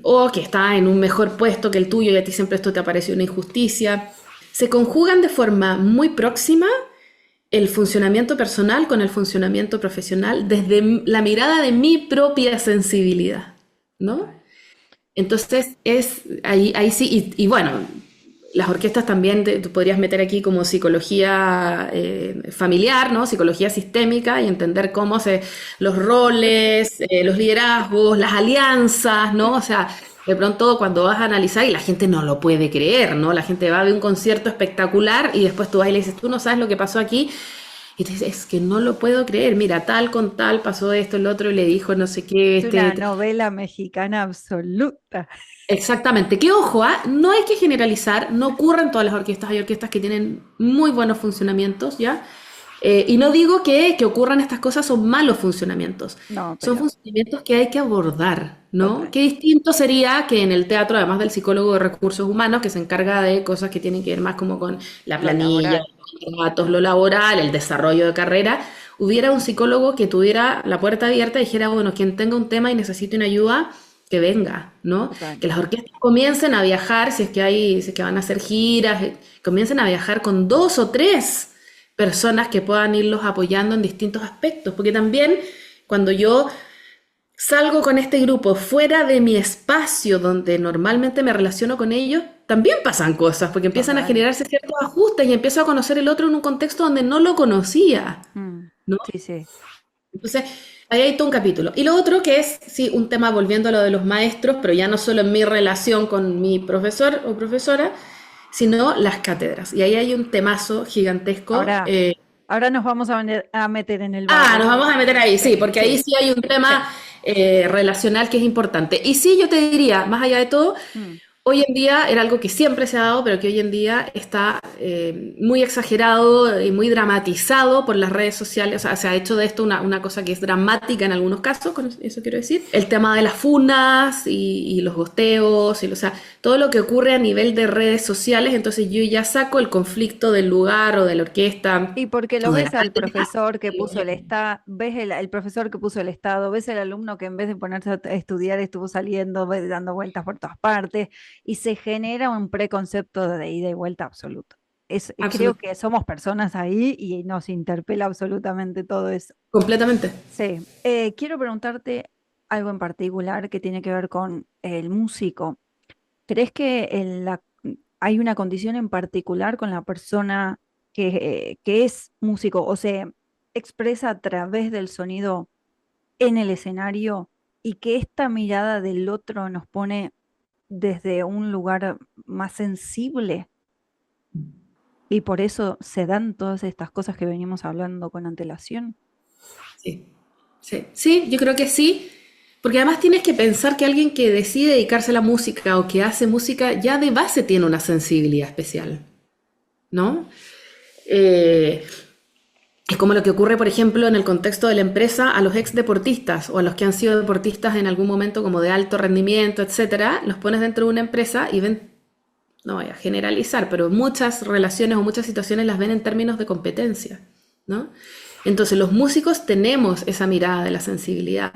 o que está en un mejor puesto que el tuyo y a ti siempre esto te pareció una injusticia. Se conjugan de forma muy próxima el funcionamiento personal con el funcionamiento profesional desde la mirada de mi propia sensibilidad, ¿no? Entonces ahí sí, y bueno, las orquestas también tú podrías meter aquí como psicología familiar, ¿no? Psicología sistémica y entender los roles, los liderazgos, las alianzas, ¿no? O sea, de pronto cuando vas a analizar y la gente no lo puede creer, ¿no? La gente va a ver un concierto espectacular y después tú vas y le dices, tú no sabes lo que pasó aquí. Y te dices, es que no lo puedo creer, mira, tal con tal pasó esto, el otro y le dijo no sé qué, Es una novela mexicana absoluta. Exactamente, que ojo, no hay que generalizar, no ocurre en todas las orquestas, hay orquestas que tienen muy buenos funcionamientos, ¿ya? Y no digo que ocurran estas cosas, son malos funcionamientos, No, son pero funcionamientos que hay que abordar, ¿no? total. Qué distinto sería que en el teatro, además del psicólogo de recursos humanos, que se encarga de cosas que tienen que ver más como con la Lo planilla, laboral. los contratos, lo laboral, el desarrollo de carrera, hubiera un psicólogo que tuviera la puerta abierta y dijera, bueno, quien tenga un tema y necesite una ayuda, que venga, ¿no? Total. Que las orquestas comiencen a viajar, si es que van a hacer giras, comiencen a viajar con 2 o 3 personas que puedan irlos apoyando en distintos aspectos, porque también cuando yo salgo con este grupo fuera de mi espacio donde normalmente me relaciono con ellos, también pasan cosas, porque empiezan a Total. generarse ciertos ajustes y empiezo a conocer el otro en un contexto donde no lo conocía, Mm, ¿no? sí, sí. Entonces, ahí hay todo un capítulo. Y lo otro que es, sí, un tema volviendo a lo de los maestros, pero ya no solo en mi relación con mi profesor o profesora, sino las cátedras. Y ahí hay un temazo gigantesco. Ahora, ahora nos vamos a meter en el Nos barro. vamos a meter ahí, sí, Sí, porque ahí sí, sí hay un sí. tema relacional que es importante. Y sí, yo te diría, más allá de todo, Mm. hoy en día era algo que siempre se ha dado, pero que hoy en día está muy exagerado y muy dramatizado por las redes sociales. O sea, se ha hecho de esto una cosa que es dramática en algunos casos, con eso quiero decir. El tema de las funas y los gosteos, o sea, todo lo que ocurre a nivel de redes sociales. Entonces yo ya saco el conflicto del lugar o de la orquesta Y porque lo o de la ves al cátedra. profesor que puso el estado, ves el profesor que puso el estado, ves el alumno que en vez de ponerse a estudiar estuvo saliendo, dando vueltas por todas partes, y se genera un preconcepto de ida y vuelta absoluto. Creo Absolutamente. que somos personas ahí y nos interpela absolutamente todo eso. Completamente. Sí, quiero preguntarte algo en particular que tiene que ver con el músico. ¿Crees que hay una condición en particular con la persona que es músico o se expresa a través del sonido en el escenario y que esta mirada del otro nos pone desde un lugar más sensible y por eso se dan todas estas cosas que venimos hablando con antelación? Sí, sí, sí, yo creo que sí, porque además tienes que pensar que alguien que decide dedicarse a la música o que hace música ya de base tiene una sensibilidad especial, ¿no? Eh, es como lo que ocurre, por ejemplo, en el contexto de la empresa a los ex deportistas o a los que han sido deportistas en algún momento como de alto rendimiento, etcétera, los pones dentro de una empresa y ven, no voy a generalizar, pero muchas relaciones o muchas situaciones las ven en términos de competencia, ¿no? Entonces los músicos tenemos esa mirada de la sensibilidad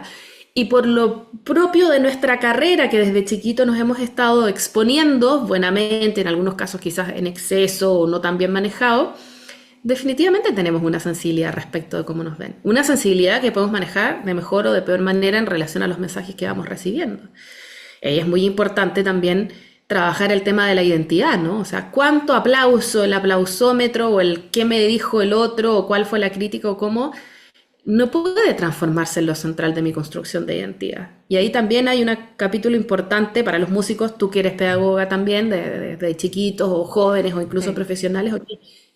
y por lo propio de nuestra carrera que desde chiquito nos hemos estado exponiendo buenamente, en algunos casos quizás en exceso o no tan bien manejado, definitivamente tenemos una sensibilidad respecto de cómo nos ven. Una sensibilidad que podemos manejar de mejor o de peor manera en relación a los mensajes que vamos recibiendo. Y es muy importante también trabajar el tema de la identidad, ¿no? O sea, cuánto aplauso, el aplausómetro o el qué me dijo el otro o cuál fue la crítica o cómo, no puede transformarse en lo central de mi construcción de identidad. Y ahí también hay un capítulo importante para los músicos, tú que eres pedagoga también, de chiquitos o jóvenes o incluso Sí. profesionales,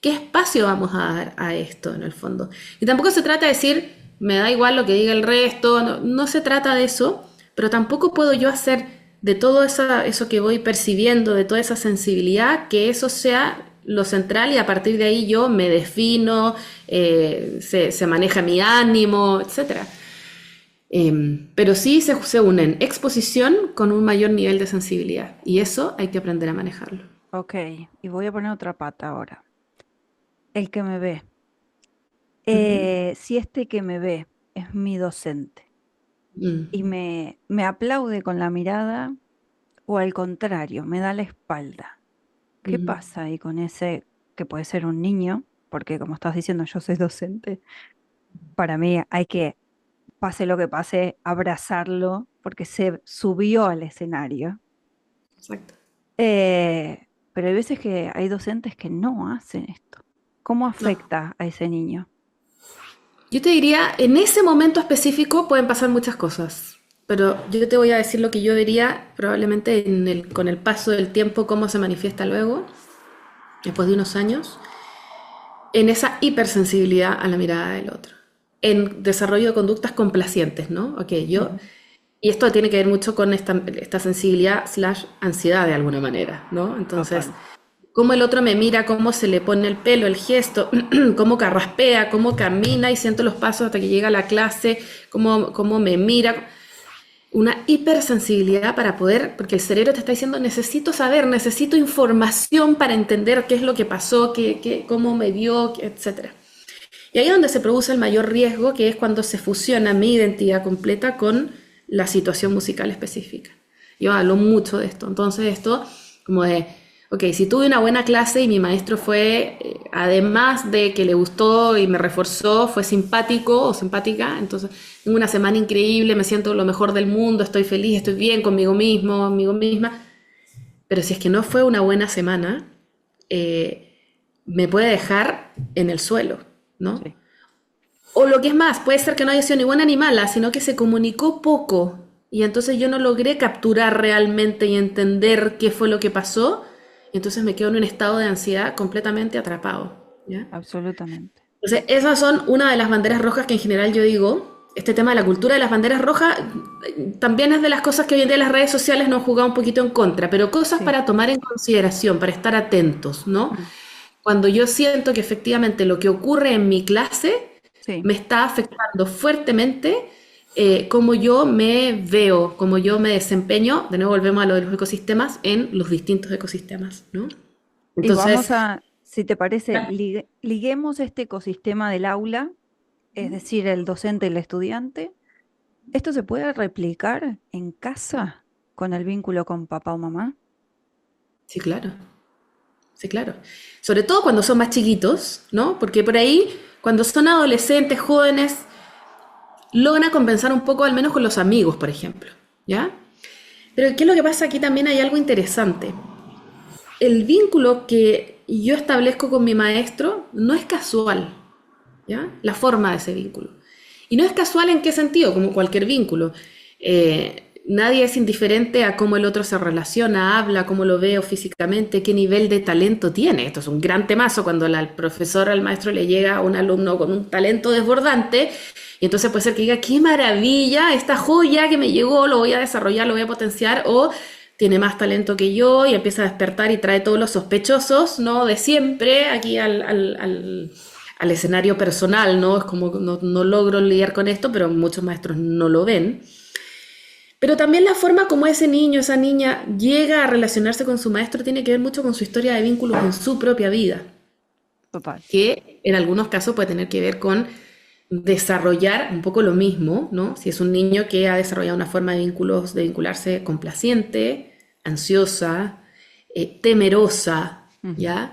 ¿qué espacio vamos a dar a esto en el fondo? Y tampoco se trata de decir, me da igual lo que diga el resto, no, no se trata de eso, pero tampoco puedo yo hacer de todo eso que voy percibiendo, de toda esa sensibilidad, que eso sea lo central y a partir de ahí yo me defino, se maneja mi ánimo, etcétera. Pero sí se unen exposición con un mayor nivel de sensibilidad y eso hay que aprender a manejarlo. Ok, y voy a poner otra pata ahora. El que me ve. Ujú. Si este que me ve es mi docente Mm, y me aplaude con la mirada o al contrario, me da la espalda. ¿Qué ujú. pasa ahí con ese que puede ser un niño? Porque como estás diciendo, yo soy docente. Para mí hay que, pase lo que pase, abrazarlo porque se subió al escenario. Exacto. Pero hay veces que hay docentes que no hacen esto. ¿Cómo No. afecta a ese niño? Yo te diría, en ese momento específico pueden pasar muchas cosas, pero yo te voy a decir lo que yo vería probablemente con el paso del tiempo, cómo se manifiesta luego, después de unos años, en esa hipersensibilidad a la mirada del otro, en desarrollo de conductas complacientes, ¿no? Ok, yo, Ujú. y esto tiene que ver mucho con esta sensibilidad slash ansiedad de alguna manera, ¿no? Entonces, Total. cómo el otro me mira, cómo se le pone el pelo, el gesto, cómo carraspea, cómo camina y siento los pasos hasta que llega a la clase, cómo me mira. Una hipersensibilidad para poder, porque el cerebro te está diciendo, necesito saber, necesito información para entender qué es lo que pasó, cómo me vio, etcétera. Y ahí es donde se produce el mayor riesgo, que es cuando se fusiona mi identidad completa con la situación musical específica. Yo hablo mucho de esto. Entonces esto, como de, ok, si tuve una buena clase y mi maestro fue, además de que le gustó y me reforzó, fue simpático o simpática, entonces tengo una semana increíble, me siento lo mejor del mundo, estoy feliz, estoy bien conmigo mismo, conmigo misma. Pero si es que no fue una buena semana, me puede dejar en el suelo, ¿no? Sí. O lo que es más, puede ser que no haya sido ni buena ni mala, sino que se comunicó poco y entonces yo no logré capturar realmente y entender qué fue lo que pasó, y entonces me quedo en un estado de ansiedad completamente atrapado, ¿ya? Absolutamente. Entonces, esas son una de las banderas rojas que en general yo digo, este tema de la cultura de las banderas rojas también es de las cosas que hoy en día las redes sociales nos han jugado un poquito en contra, pero cosas Sí. para tomar en consideración, para estar atentos, ¿no? Mm. Cuando yo siento que efectivamente lo que ocurre en mi clase Sí. me está afectando fuertemente cómo yo me veo, cómo yo me desempeño, de nuevo volvemos a lo de los ecosistemas, en los distintos ecosistemas, ¿no? Y vamos Entonces, a, si te parece, liguemos este ecosistema del aula, es decir, el docente y el estudiante. ¿Esto se puede replicar en casa con el vínculo con papá o mamá? sí, claro. Sí, claro. Sobre todo cuando son más chiquitos, ¿no? Porque por ahí, cuando son adolescentes, jóvenes, logran compensar un poco, al menos con los amigos, por ejemplo, ¿ya? Pero ¿qué es lo que pasa? Aquí también hay algo interesante. El vínculo que yo establezco con mi maestro no es casual, ¿ya? La forma de ese vínculo. Y no es casual en qué sentido, como cualquier vínculo. Nadie es indiferente a cómo el otro se relaciona, habla, cómo lo veo físicamente, qué nivel de talento tiene. Esto es un gran temazo cuando al profesor, al maestro le llega a un alumno con un talento desbordante y entonces puede ser que diga, qué maravilla, esta joya que me llegó, lo voy a desarrollar, lo voy a potenciar, o tiene más talento que yo y empieza a despertar y trae todos los sospechosos, ¿no? De siempre aquí al escenario personal, ¿no? Es como no logro lidiar con esto, pero muchos maestros no lo ven. Pero también la forma como ese niño, esa niña llega a relacionarse con su maestro tiene que ver mucho con su historia de vínculos en su propia vida, Total. que en algunos casos puede tener que ver con desarrollar un poco lo mismo, ¿no? Si es un niño que ha desarrollado una forma de vínculos, de vincularse complaciente, ansiosa, temerosa, Ujú. ¿ya?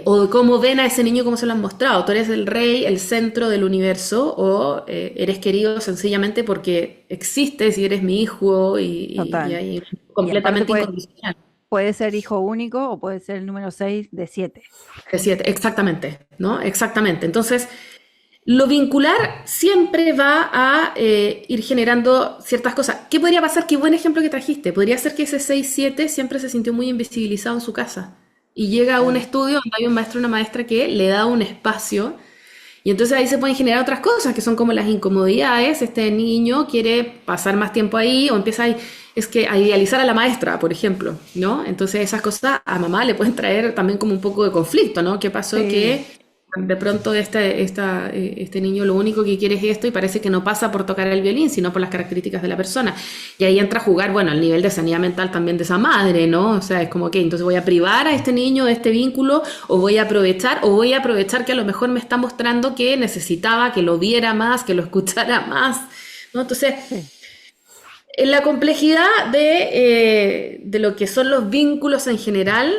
O cómo ven a ese niño, cómo se lo han mostrado. Tú eres el rey, el centro del universo, o eres querido sencillamente porque existes y eres mi hijo y Total. ahí Y aparte completamente incondicional. puede ser hijo único o puede ser el número 6 de 7. Exactamente, ¿no? Exactamente. Entonces, lo vincular siempre va a ir generando ciertas cosas. ¿Qué podría pasar? Qué buen ejemplo que trajiste. Podría ser que ese 6-7 siempre se sintió muy invisibilizado en su casa. Y llega a un Claro. estudio donde hay un maestro o una maestra que le da un espacio. Y entonces ahí se pueden generar otras cosas que son como las incomodidades. Este niño quiere pasar más tiempo ahí o empieza es que a idealizar a la maestra, por ejemplo, ¿no? Entonces esas cosas a mamá le pueden traer también como un poco de conflicto, ¿no? ¿Qué pasó Sí, que de pronto este niño lo único que quiere es esto y parece que no pasa por tocar el violín, sino por las características de la persona? Y ahí entra a jugar, bueno, el nivel de sanidad mental también de esa madre, ¿no? O sea, es como que entonces voy a privar a este niño de este vínculo o voy a aprovechar que a lo mejor me está mostrando que necesitaba que lo viera más, que lo escuchara más, ¿no? Entonces, sí. en la complejidad de lo que son los vínculos en general,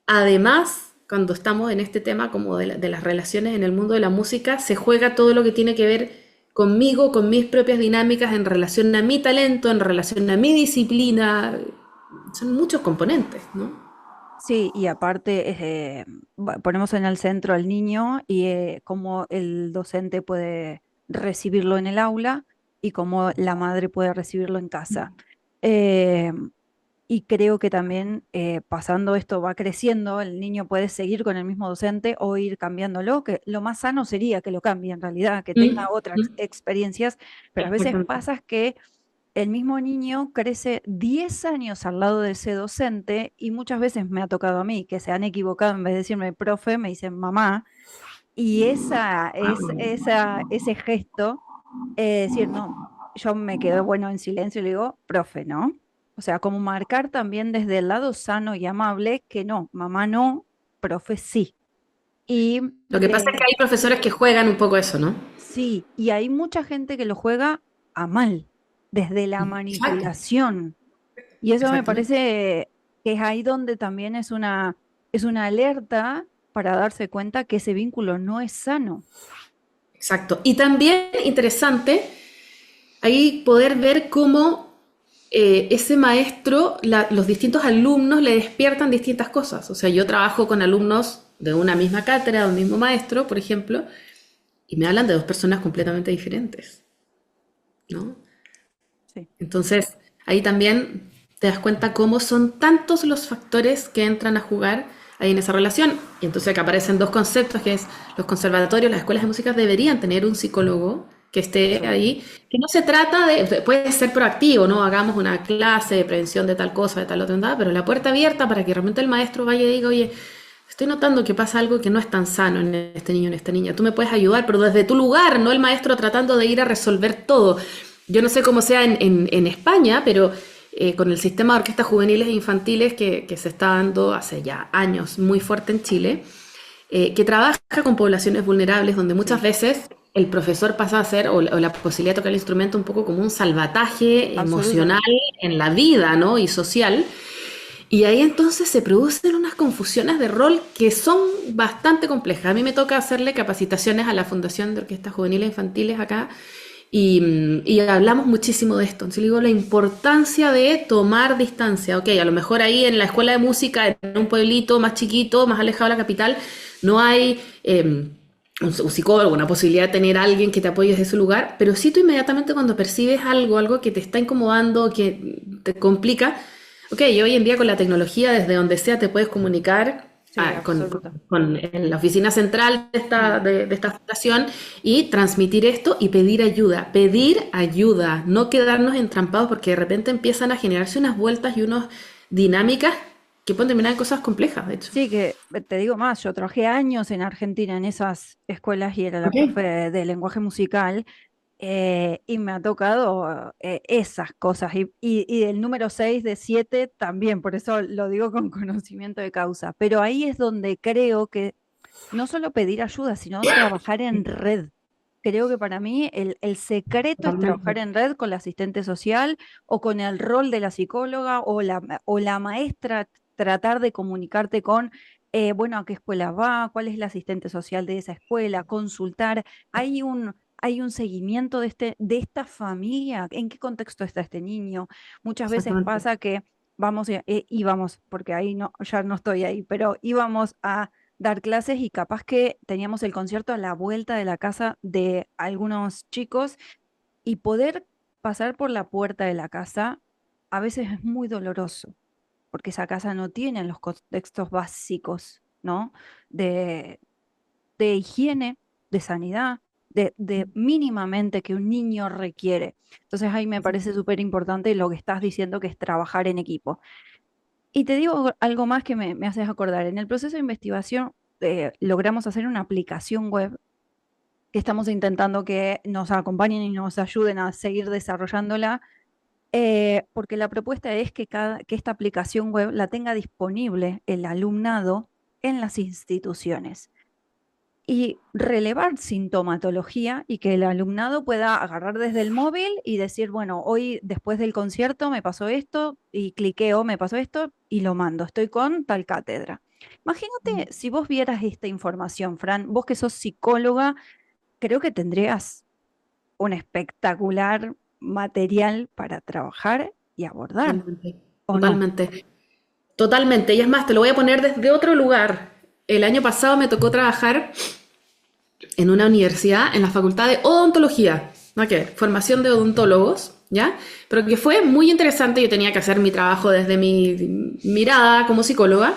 además, cuando estamos en este tema como de las relaciones en el mundo de la música, se juega todo lo que tiene que ver conmigo, con mis propias dinámicas en relación a mi talento, en relación a mi disciplina. Son muchos componentes, ¿no? Sí, y aparte ponemos en el centro al niño y cómo el docente puede recibirlo en el aula y cómo la madre puede recibirlo en casa. Eh, y creo que también pasando esto va creciendo, el niño puede seguir con el mismo docente o ir cambiándolo, que lo más sano sería que lo cambie en realidad, que tenga Mm, otras mm, experiencias, pero a veces exactamente. pasa que el mismo niño crece 10 años al lado de ese docente y muchas veces me ha tocado a mí que se han equivocado, en vez de decirme profe, me dicen mamá, y ese gesto, decir, no, yo me quedo bueno en silencio y le digo, profe, ¿no? O sea, como marcar también desde el lado sano y amable que no, mamá no, profe sí. Y Lo que pasa es que hay profesores que juegan un poco eso, ¿no? sí, y hay mucha gente que lo juega a mal, desde la Exacto, manipulación. Y eso me exactamente. parece que es ahí donde también es una alerta para darse cuenta que ese vínculo no es sano. Exacto. Y también interesante ahí poder ver cómo ese maestro, los distintos alumnos le despiertan distintas cosas. O sea, yo trabajo con alumnos de una misma cátedra, de un mismo maestro, por ejemplo, y me hablan de dos personas completamente diferentes, ¿no? Sí, Entonces, ahí también te das cuenta cómo son tantos los factores que entran a jugar ahí en esa relación. Y entonces acá aparecen dos conceptos, que es los conservatorios, las escuelas de música deberían tener un psicólogo que esté absolutamente. ahí, que no se trata de, puede ser proactivo, ¿no? Hagamos una clase de prevención de tal cosa, de tal otra, nada, pero la puerta abierta para que realmente el maestro vaya y diga, oye, estoy notando que pasa algo que no es tan sano en este niño, en esta niña. Tú me puedes ayudar, pero desde tu lugar, no el maestro tratando de ir a resolver todo. Yo no sé cómo sea en España, pero con el sistema de orquestas juveniles e infantiles que se está dando hace ya años muy fuerte en Chile, que trabaja con poblaciones vulnerables, donde muchas Sí, veces el profesor pasa a ser, o la posibilidad de tocar el instrumento, un poco como un salvataje emocional absolutamente. en la vida, ¿no? Y social. Y ahí entonces se producen unas confusiones de rol que son bastante complejas. A mí me toca hacerle capacitaciones a la Fundación de Orquestas Juveniles e Infantiles acá y hablamos muchísimo de esto. Entonces digo, la importancia de tomar distancia. Ok, a lo mejor ahí en la escuela de música, en un pueblito más chiquito, más alejado de la capital, no hay un psicólogo, una posibilidad de tener a alguien que te apoye desde ese lugar, pero sí tú inmediatamente cuando percibes algo que te está incomodando, que te complica. Ok, y hoy en día con la tecnología, desde donde sea, te puedes comunicar Sí, con, absoluta. en la oficina central Mm. de esta fundación y transmitir esto y pedir ayuda, no quedarnos entrampados porque de repente empiezan a generarse unas vueltas y unas dinámicas que pueden terminar en cosas complejas, de hecho. Sí, que te digo más, yo trabajé años en Argentina en esas escuelas y era la Ok. profe de lenguaje musical. Y me ha tocado esas cosas. Y el número 6 de 7 también, por eso lo digo con conocimiento de causa. Pero ahí es donde creo que no solo pedir ayuda, sino trabajar en red. Creo que para mí el secreto es Totalmente. trabajar en red con la asistente social o con el rol de la psicóloga o la maestra, tratar de comunicarte con, bueno, a qué escuela va, cuál es la asistente social de esa escuela, consultar. Hay un seguimiento de esta familia, en qué contexto está este niño. Muchas veces Exactamente. pasa que íbamos, porque ahí no, ya no estoy ahí, pero íbamos a dar clases y capaz que teníamos el concierto a la vuelta de la casa de algunos chicos y poder pasar por la puerta de la casa a veces es muy doloroso, porque esa casa no tiene los contextos básicos, ¿no? De, de higiene, de sanidad, de mínimamente que un niño requiere. Entonces ahí me parece súper importante lo que estás diciendo, que es trabajar en equipo. Y te digo algo más que me haces acordar. En el proceso de investigación logramos hacer una aplicación web que estamos intentando que nos acompañen y nos ayuden a seguir desarrollándola, porque la propuesta es que esta aplicación web la tenga disponible el alumnado en las instituciones y relevar sintomatología y que el alumnado pueda agarrar desde el móvil y decir, bueno, hoy después del concierto me pasó esto y cliqueo, me pasó esto y lo mando, estoy con tal cátedra. Imagínate si vos vieras esta información, Fran, vos que sos psicóloga, creo que tendrías un espectacular material para trabajar y abordar, Totalmente. ¿o no? Totalmente. Totalmente. Y es más, te lo voy a poner desde otro lugar. El año pasado me tocó trabajar en una universidad, en la Facultad de Odontología, ¿no? ¿Qué? Formación de odontólogos, ¿ya? Pero que fue muy interesante, yo tenía que hacer mi trabajo desde mi mirada como psicóloga,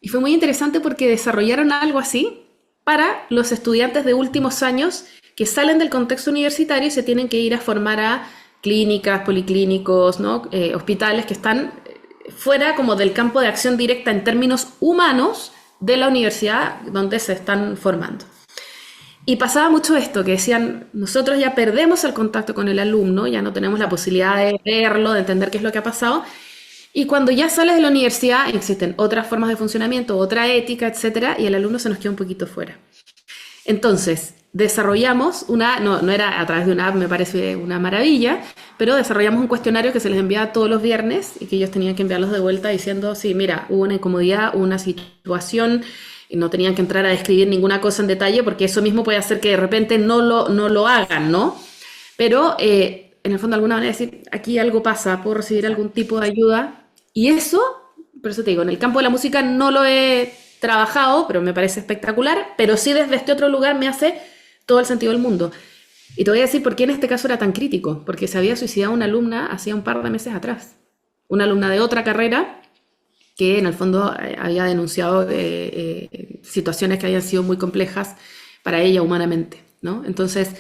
y fue muy interesante porque desarrollaron algo así para los estudiantes de últimos años que salen del contexto universitario y se tienen que ir a formar a clínicas, policlínicos, ¿no? Hospitales que están fuera como del campo de acción directa en términos humanos de la universidad donde se están formando. Y pasaba mucho esto, que decían, nosotros ya perdemos el contacto con el alumno, ya no tenemos la Exacto. posibilidad de verlo, de entender qué es lo que ha pasado. Y cuando ya sales de la universidad, existen otras formas de funcionamiento, otra ética, etcétera, y el alumno se nos queda un poquito fuera. Entonces, desarrollamos no era a través de una app, me parece una maravilla, pero desarrollamos un cuestionario que se les enviaba todos los viernes y que ellos tenían que enviarlos de vuelta diciendo, sí, mira, hubo una incomodidad, hubo una situación, y no tenían que entrar a describir ninguna cosa en detalle porque eso mismo puede hacer que de repente no lo hagan, ¿no? Pero en el fondo de alguna manera decir, aquí algo pasa, puedo recibir algún tipo de ayuda y eso, por eso te digo, en el campo de la música no lo he trabajado, pero me parece espectacular, pero sí desde este otro lugar me hace todo el sentido del mundo. Y te voy a decir por qué en este caso era tan crítico, porque se había suicidado una alumna hacía un par de meses atrás, una alumna de otra carrera que en el fondo había denunciado situaciones que habían sido muy complejas para ella humanamente, ¿no? Entonces,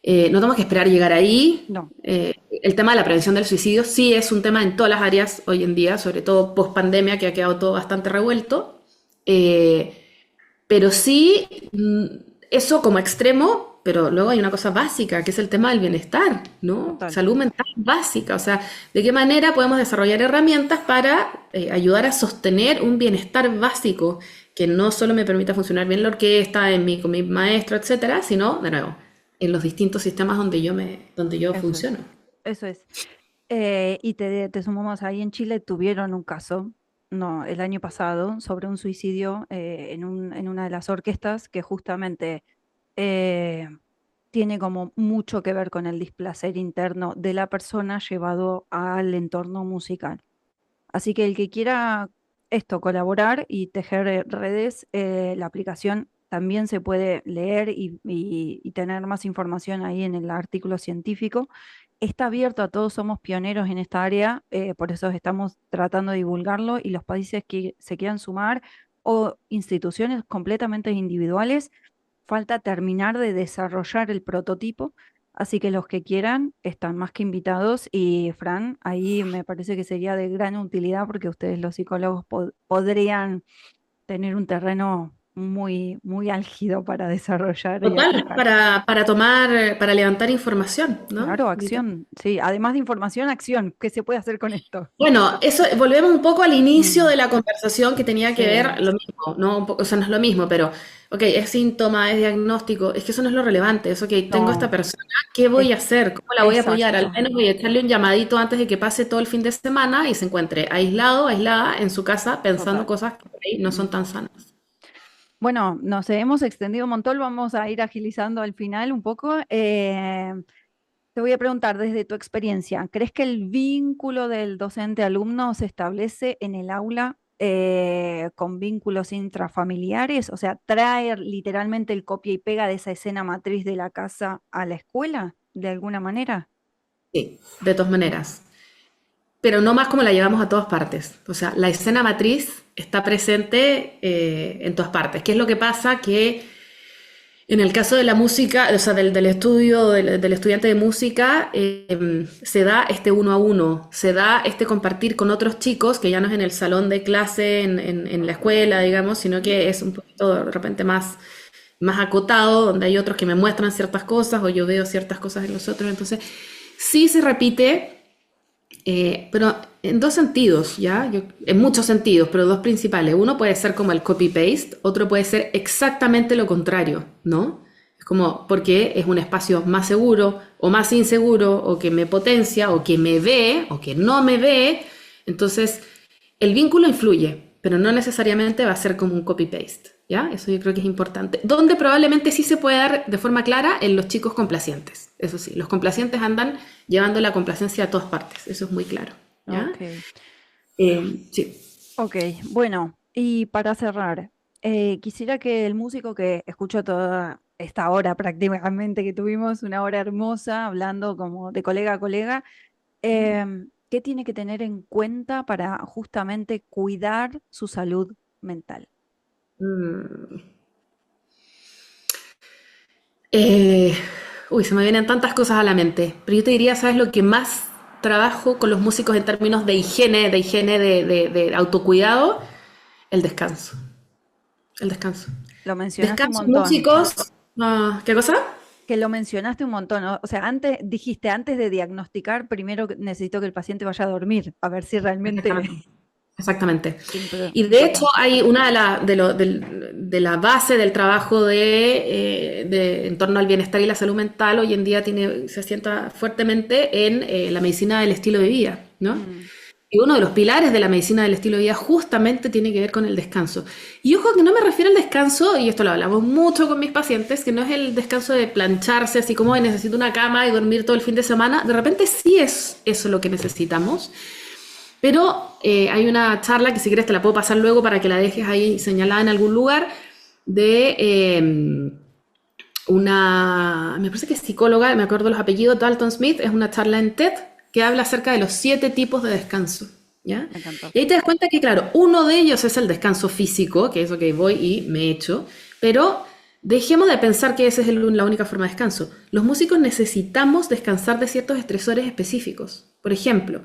no tenemos que esperar llegar ahí. No. El tema de la prevención del suicidio sí es un tema en todas las áreas hoy en día, sobre todo post pandemia, que ha quedado todo bastante revuelto. Pero sí, eso como extremo, pero luego hay una cosa básica, que es el tema del bienestar, ¿no? Total. Salud mental básica, o sea, ¿de qué manera podemos desarrollar herramientas para ayudar a sostener un bienestar básico que no solo me permita funcionar bien la orquesta, con mi maestro, etcétera, sino, de nuevo, en los distintos sistemas donde yo Eso es. funciono. Eso es. Y te sumamos ahí en Chile, tuvieron un caso, no, el año pasado, sobre un suicidio en una de las orquestas que justamente eh, tiene como mucho que ver con el displacer interno de la persona llevado al entorno musical. Así que el que quiera esto, colaborar y tejer redes, la aplicación también se puede leer y tener más información ahí en el artículo científico. Está abierto a todos, somos pioneros en esta área, por eso estamos tratando de divulgarlo y los países que se quieran sumar o instituciones completamente individuales, falta terminar de desarrollar el prototipo, así que los que quieran están más que invitados y Fran, ahí me parece que sería de gran utilidad porque ustedes los psicólogos podrían tener un terreno muy, muy álgido para desarrollar y Total, aplicar. para levantar información, ¿no? Claro, acción, sí, además de información, acción, ¿qué se puede hacer con esto? Bueno, eso, volvemos un poco al inicio Mm, de la conversación que tenía que sí, ver lo mismo, ¿no? O sea, no es lo mismo, pero, ok, es síntoma, es diagnóstico, es que eso no es lo relevante, es, ok, tengo esta no, persona, ¿qué voy es- a hacer? ¿Cómo la voy a apoyar? Al exacto, menos voy a echarle un llamadito antes de que pase todo el fin de semana y se encuentre aislado, aislada en su casa pensando total. cosas que por ahí no son Mm. tan sanas. Bueno, nos hemos extendido un montón, vamos a ir agilizando al final un poco. Te voy a preguntar desde tu experiencia, ¿crees que el vínculo del docente-alumno se establece en el aula con vínculos intrafamiliares? O sea, traer literalmente el copia y pega de esa escena matriz de la casa a la escuela, de alguna manera. Sí, de todas maneras. Pero no más como la llevamos a todas partes. O sea, la escena matriz está presente en todas partes. ¿Qué es lo que pasa? Que en el caso de la música, o sea, del estudio, del estudiante de música, se da este uno a uno, se da este compartir con otros chicos, que ya no es en el salón de clase, en la escuela, digamos, sino que es un poquito de repente más acotado, donde hay otros que me muestran ciertas cosas o yo veo ciertas cosas en los otros. Entonces, sí se repite, pero en dos sentidos, ¿ya? En muchos sentidos, pero dos principales. Uno puede ser como el copy-paste, otro puede ser exactamente lo contrario, ¿no? Es como porque es un espacio más seguro o más inseguro o que me potencia o que me ve o que no me ve. Entonces, el vínculo influye, pero no necesariamente va a ser como un copy-paste, ¿ya? Eso yo creo que es importante. Donde probablemente sí se puede dar de forma clara en los chicos complacientes. Eso sí, los complacientes andan llevando la complacencia a todas partes, eso es muy claro, ¿ya? Ok, Sí. ok, bueno, y para cerrar, quisiera que el músico que escuchó toda esta hora prácticamente que tuvimos, una hora hermosa, hablando como de colega a colega, ¿qué tiene que tener en cuenta para justamente cuidar su salud mental? Mm. Eh, Se me vienen tantas cosas a la mente, pero yo te diría, ¿sabes lo que más trabajo con los músicos en términos de autocuidado? El descanso. El descanso. Lo mencionaste un Descanso, montón, músicos. ¿Qué cosa? que lo mencionaste un montón, ¿no? O sea, antes dijiste, antes de diagnosticar, primero necesito que el paciente vaya a dormir, a ver si realmente Exactamente. exactamente. Siempre. Y de hecho hay una de la base del trabajo en torno al bienestar y la salud mental hoy en día se asienta fuertemente en la medicina del estilo de vida, ¿no? Mm. Y uno de los pilares de la medicina del estilo de vida justamente tiene que ver con el descanso. Y ojo que no me refiero al descanso, y esto lo hablamos mucho con mis pacientes, que no es el descanso de plancharse, así como "Ay, necesito una cama y dormir todo el fin de semana". De repente sí es eso lo que necesitamos. Pero hay una charla que si quieres te la puedo pasar luego para que la dejes ahí señalada en algún lugar de me parece que es psicóloga, me acuerdo los apellidos, Dalton Smith, es una charla en TED que habla acerca de los 7 tipos de descanso, ¿ya? Me encantó. Y ahí te das cuenta que, claro, uno de ellos es el descanso físico, que es ok, voy y me echo, pero dejemos de pensar que esa es la única forma de descanso. Los músicos necesitamos descansar de ciertos estresores específicos. Por ejemplo,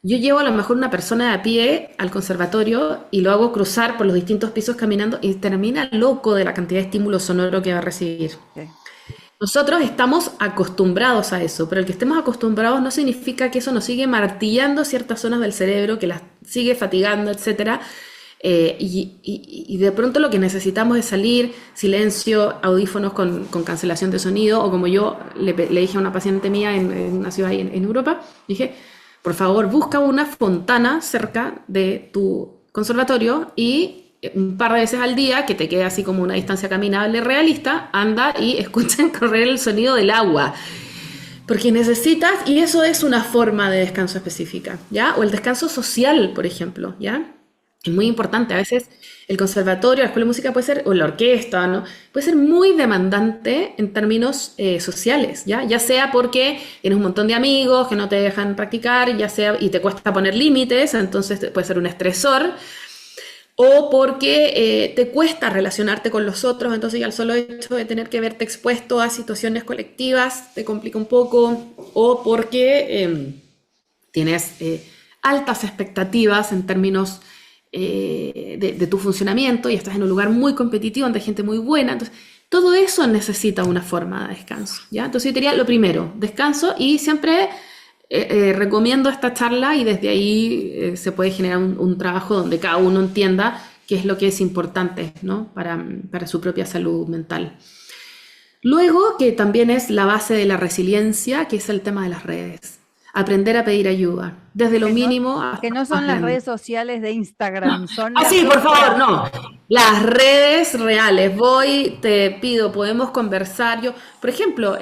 yo llevo a lo mejor una persona de a pie al conservatorio y lo hago cruzar por los distintos pisos caminando y termina loco de la cantidad de estímulo sonoro que va a recibir. Sí. Nosotros estamos acostumbrados a eso, pero el que estemos acostumbrados no significa que eso nos sigue martillando ciertas zonas del cerebro, que las sigue fatigando, etc. Y de pronto lo que necesitamos es salir, silencio, audífonos con cancelación de sonido, o como yo le dije a una paciente mía en una ciudad ahí en Europa, dije, por favor, busca una fontana cerca de tu conservatorio y un par de veces al día, que te quede así como una distancia caminable realista, anda y escucha correr el sonido del agua. Porque necesitas, y eso es una forma de descanso específica, ¿ya? O el descanso social, por ejemplo, ¿ya? Es muy importante. A veces el conservatorio, la escuela de música puede ser, o la orquesta, ¿no? Puede ser muy demandante en términos sociales, ¿ya? Ya sea porque tienes un montón de amigos que no te dejan practicar, ya sea, y te cuesta poner límites, entonces puede ser un estresor, o porque te cuesta relacionarte con los otros, entonces ya el solo hecho de tener que verte expuesto a situaciones colectivas te complica un poco, o porque tienes altas expectativas en términos de tu funcionamiento y estás en un lugar muy competitivo donde hay gente muy buena. Entonces, todo eso necesita una forma de descanso, ¿ya? Entonces yo diría lo primero, descanso, y siempre recomiendo esta charla y desde ahí se puede generar un trabajo donde cada uno entienda qué es lo que es importante, ¿no? para su propia salud mental. Luego, que también es la base de la resiliencia, que es el tema de las redes. Aprender a pedir ayuda, desde lo mínimo hasta Que no lo son más las grande. redes sociales de Instagram, son Ah, las sí, por favor, otras. no. Las redes reales. Voy, te pido, podemos conversar. Yo, por ejemplo,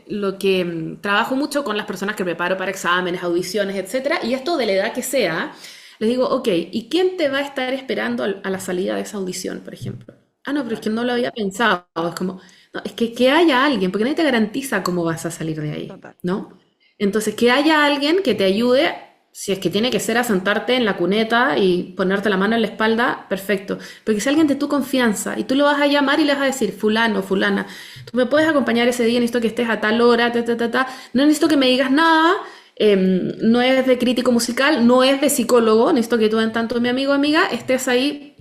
lo que trabajo mucho con las personas que preparo para exámenes, audiciones, etcétera, y esto de la edad que sea, les digo, ok, ¿y quién te va a estar esperando a la salida de esa audición, por ejemplo? Ah, no, pero es que no lo había pensado. Es como, no, es que haya alguien, porque nadie te garantiza cómo vas a salir de ahí, Total. ¿no? Entonces, que haya alguien que te ayude, si es que tiene que ser a sentarte en la cuneta y ponerte la mano en la espalda, perfecto. Porque si alguien de tu confianza y tú lo vas a llamar y le vas a decir, fulano, fulana, tú me puedes acompañar ese día, necesito que estés a tal hora, no necesito que me digas nada, no es de crítico musical, no es de psicólogo, necesito que tú en tanto mi amigo o amiga estés ahí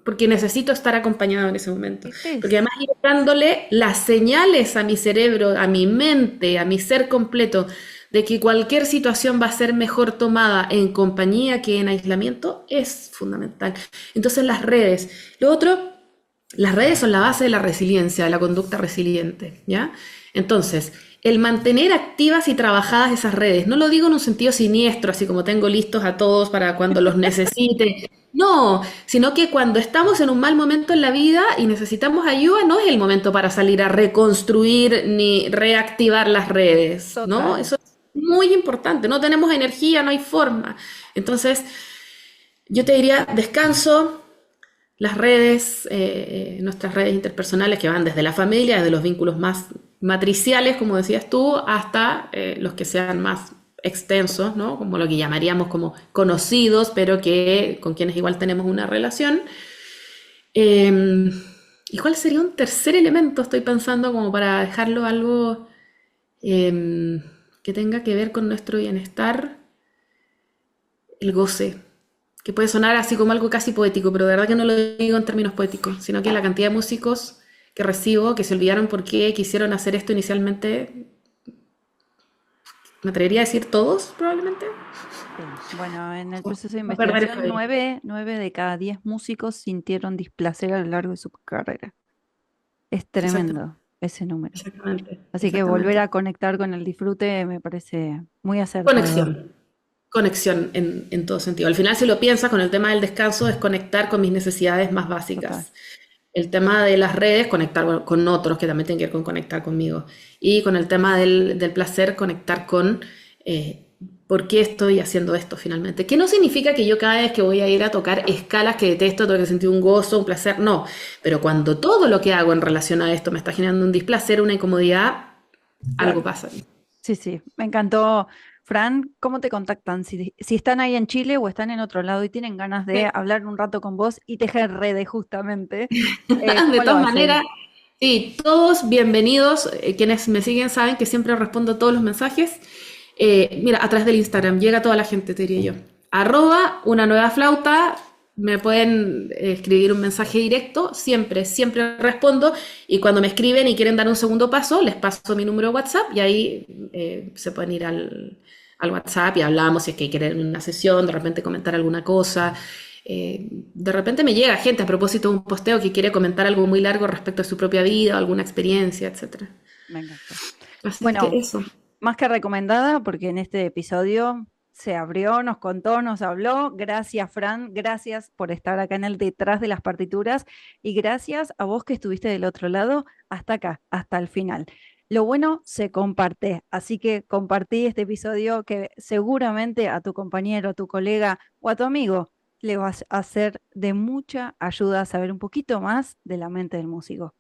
porque necesito estar acompañado en ese momento. Porque además ir dándole las señales a mi cerebro, a mi mente, a mi ser completo, de que cualquier situación va a ser mejor tomada en compañía que en aislamiento, es fundamental. Entonces las redes. Lo otro, las redes son la base de la resiliencia, de la conducta resiliente, ¿ya? Entonces, el mantener activas y trabajadas esas redes, no lo digo en un sentido siniestro, así como tengo listos a todos para cuando los necesite, no, sino que cuando estamos en un mal momento en la vida y necesitamos ayuda, no es el momento para salir a reconstruir ni reactivar las redes, ¿no? Total. Eso es muy importante, no tenemos energía, no hay forma. Entonces, yo te diría, descanso, las redes, nuestras redes interpersonales que van desde la familia, desde los vínculos más matriciales, como decías tú, hasta los que sean más extensos, ¿no? Como lo que llamaríamos como conocidos, pero que con quienes igual tenemos una relación. ¿Y cuál sería un tercer elemento? Estoy pensando como para dejarlo algo que tenga que ver con nuestro bienestar. El goce, que puede sonar así como algo casi poético, pero de verdad que no lo digo en términos poéticos, sino que la cantidad de músicos que recibo, que se olvidaron por qué quisieron hacer esto inicialmente, me atrevería a decir todos, probablemente, Sí. Bueno, en el proceso de No perder eso investigación, ahí. 9 de cada 10 músicos sintieron displacer a lo largo de su carrera. Es Exactamente, tremendo ese número. exactamente, Así que volver exactamente. a conectar con el disfrute me parece muy acertado. Conexión. Conexión en todo sentido. Al final, si lo piensas, con el tema del descanso es conectar con mis necesidades más Total. básicas. El tema de las redes, conectar con otros que también tienen que ver con conectar conmigo. Y con el tema del placer, conectar con por qué estoy haciendo esto finalmente. Que no significa que yo cada vez que voy a ir a tocar escalas que detesto, tengo que sentir un gozo, un placer, no. Pero cuando todo lo que hago en relación a esto me está generando un displacer, una incomodidad, algo Claro. pasa. Sí, sí, me encantó. Fran, ¿cómo te contactan? Si están ahí en Chile o están en otro lado y tienen ganas de hablar un rato con vos y tejer redes justamente, De ¿cómo lo todas hacen? maneras, sí, todos bienvenidos. Quienes me siguen saben que siempre respondo todos los mensajes. Mira, a través del Instagram llega toda la gente, te diría yo. Arroba una nueva flauta. Me pueden escribir un mensaje directo. Siempre, siempre respondo. Y cuando me escriben y quieren dar un segundo paso, les paso mi número de WhatsApp y ahí se pueden ir al WhatsApp y hablamos si es que quieren una sesión, de repente comentar alguna cosa. De repente me llega gente a propósito de un posteo que quiere comentar algo muy largo respecto a su propia vida, alguna experiencia, etcétera. Me encantó. Así que Bueno, eso. más que recomendada, porque en este episodio se abrió, nos contó, nos habló. Gracias, Fran. Gracias por estar acá en el detrás de las partituras. Y gracias a vos que estuviste del otro lado hasta acá, hasta el final. Lo bueno se comparte. Así que compartí este episodio que seguramente a tu compañero, a tu colega o a tu amigo le vas a ser de mucha ayuda a saber un poquito más de la mente del músico.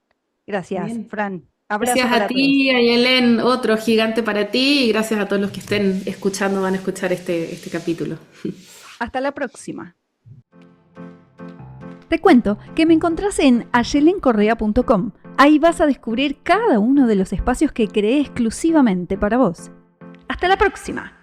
Gracias, Bien. Fran. Abrazo Gracias a para todos. ti, Ayelen, otro gigante para ti, y gracias a todos los que estén escuchando, van a escuchar este capítulo. Hasta la próxima. Te cuento que me encontrás en ayelencorrea.com. Ahí vas a descubrir cada uno de los espacios que creé exclusivamente para vos. ¡Hasta la próxima!